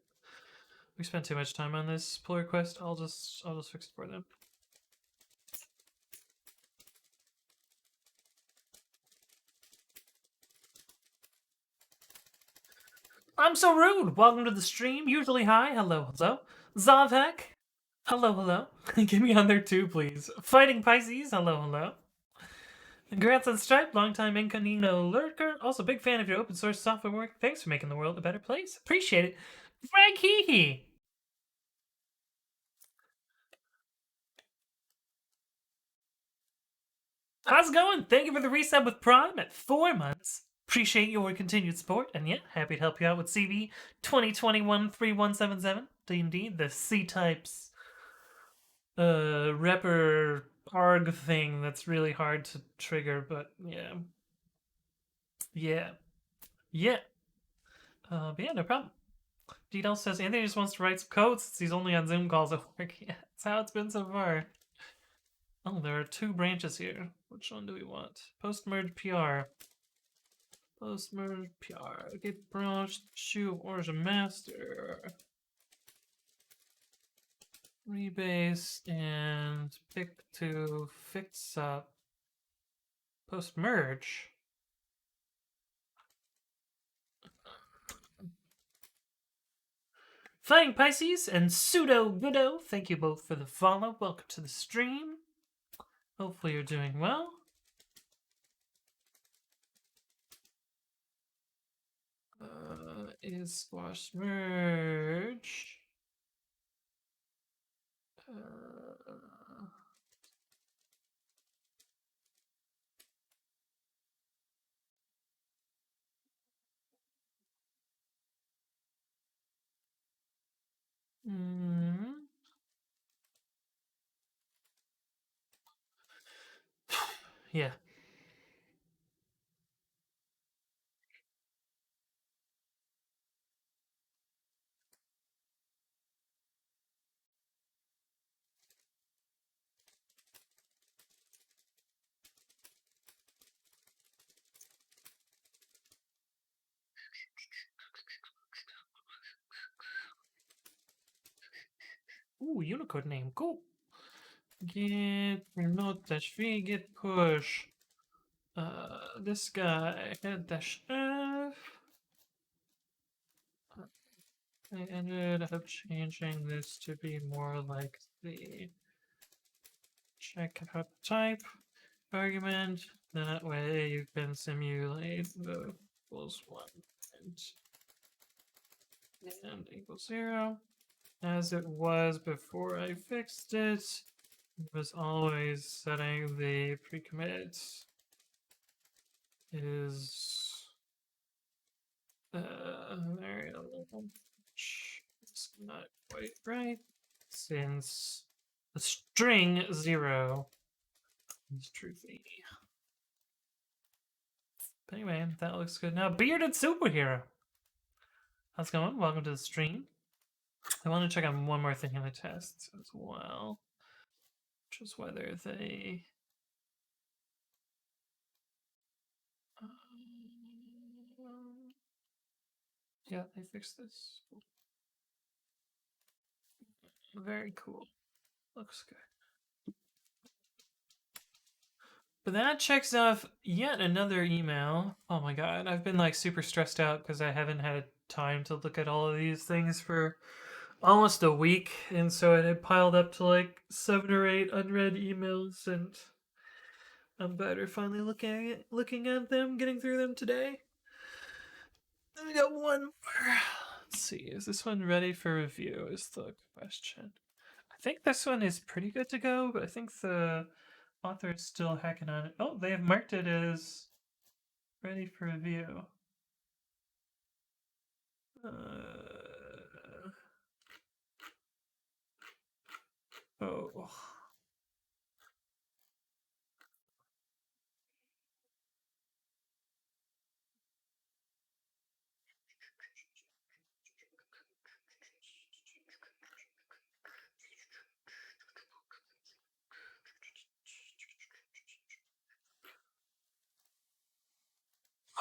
We spent too much time on this pull request. I'll just fix it for them. I'm so rude. Welcome to the stream. Usually hi. Hello, hello. Zavek. Hello, hello. Get me on there too, please. Fighting Pisces. Hello, hello. Congrats on Stripe, longtime incognito lurker. Also, big fan of your open source software work. Thanks for making the world a better place. Appreciate it. Frank Hee. How's it going? Thank you for the resub with Prime at 4 months. Appreciate your continued support, and yeah, happy to help you out with CV 2021-3177. D&D, the C-types repper arg thing that's really hard to trigger, but yeah. But yeah, no problem. Dino says Anthony just wants to write some code since he's only on Zoom calls at work. Yeah, that's how it's been so far. Oh, there are 2 branches here. Which one do we want? Post-merge PR. Post-merge PR. Get branched, shoe, origin master. Rebase and pick to fix up post-merge. Flying Pisces and Pseudo Goodo, thank you both for the follow. Welcome to the stream. Hopefully you're doing well. Is squash merge. Yeah. Ooh, Unicode name. Cool. Get remote dash v, get push. This guy, head dash f. I ended up changing this to be more like the check out type argument. That way you can simulate the equals 1 and equals 0. As it was before I fixed it, it was always setting the pre-commit is variable, which is not quite right, since the string 0 is truthy. But anyway, that looks good. Now, Bearded Superhero. How's it going? Welcome to the stream. I want to check on one more thing in the tests as well, which is whether they yeah, they fixed this. Very cool. Looks good. But that checks off yet another email. Oh my god, I've been like super stressed out because I haven't had time to look at all of these things for almost a week, and so it had piled up to like 7 or 8 unread emails, and I'm better finally looking at them, getting through them today. Then we got one more. Let's see, is this one ready for review? Is the question. I think this one is pretty good to go, but I think the author is still hacking on it. Oh, they have marked it as ready for review. Oh.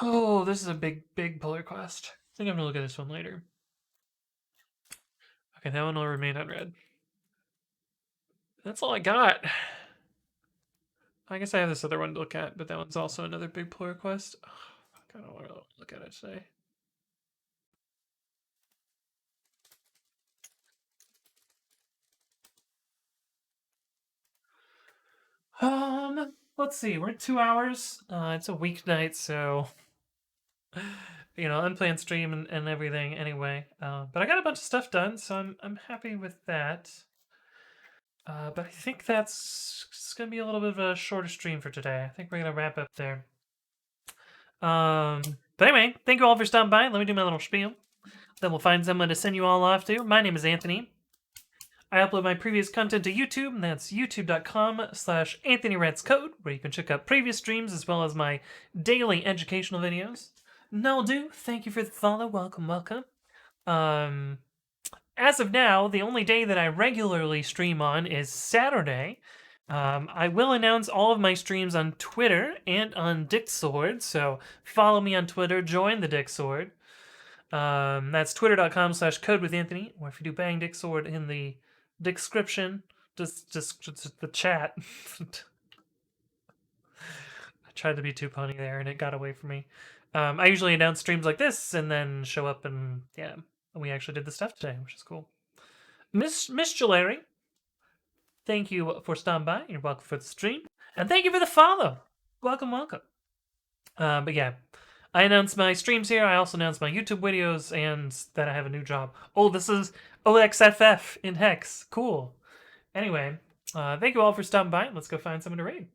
Oh, this is a big pull request. I think I'm gonna look at this one later. Okay, that one will remain unread. That's all I got. I guess I have this other one to look at, but that one's also another big pull request. Oh, I don't want to look at it today. Let's see. We're at 2 hours. It's a weeknight, so unplanned stream and everything. Anyway, but I got a bunch of stuff done, so I'm happy with that. But I think it's gonna be a little bit of a shorter stream for today. I think we're gonna wrap up there. But anyway, thank you all for stopping by. Let me do my little spiel. Then we'll find someone to send you all off to. My name is Anthony. I upload my previous content to YouTube, and that's youtube.com/AnthonyRedsCode, where you can check out previous streams as well as my daily educational videos. No do. Thank you for the follow. Welcome. As of now, the only day that I regularly stream on is Saturday. I will announce all of my streams on Twitter and on Discord, so follow me on Twitter, join the Discord. That's twitter.com/codewithanthony, or if you do bang Discord in the description, just the chat. I tried to be too punny there, and it got away from me. I usually announce streams like this, and then show up, and yeah, we actually did the stuff today, which is cool. Miss Jolary, thank you for stopping by. You're welcome for the stream, and thank you for the follow. Welcome. But yeah, I announce my streams here. I also announce my YouTube videos, and that I have a new job. Oh, this is OXFF in Hex. Cool. Anyway, thank you all for stopping by. Let's go find someone to raid.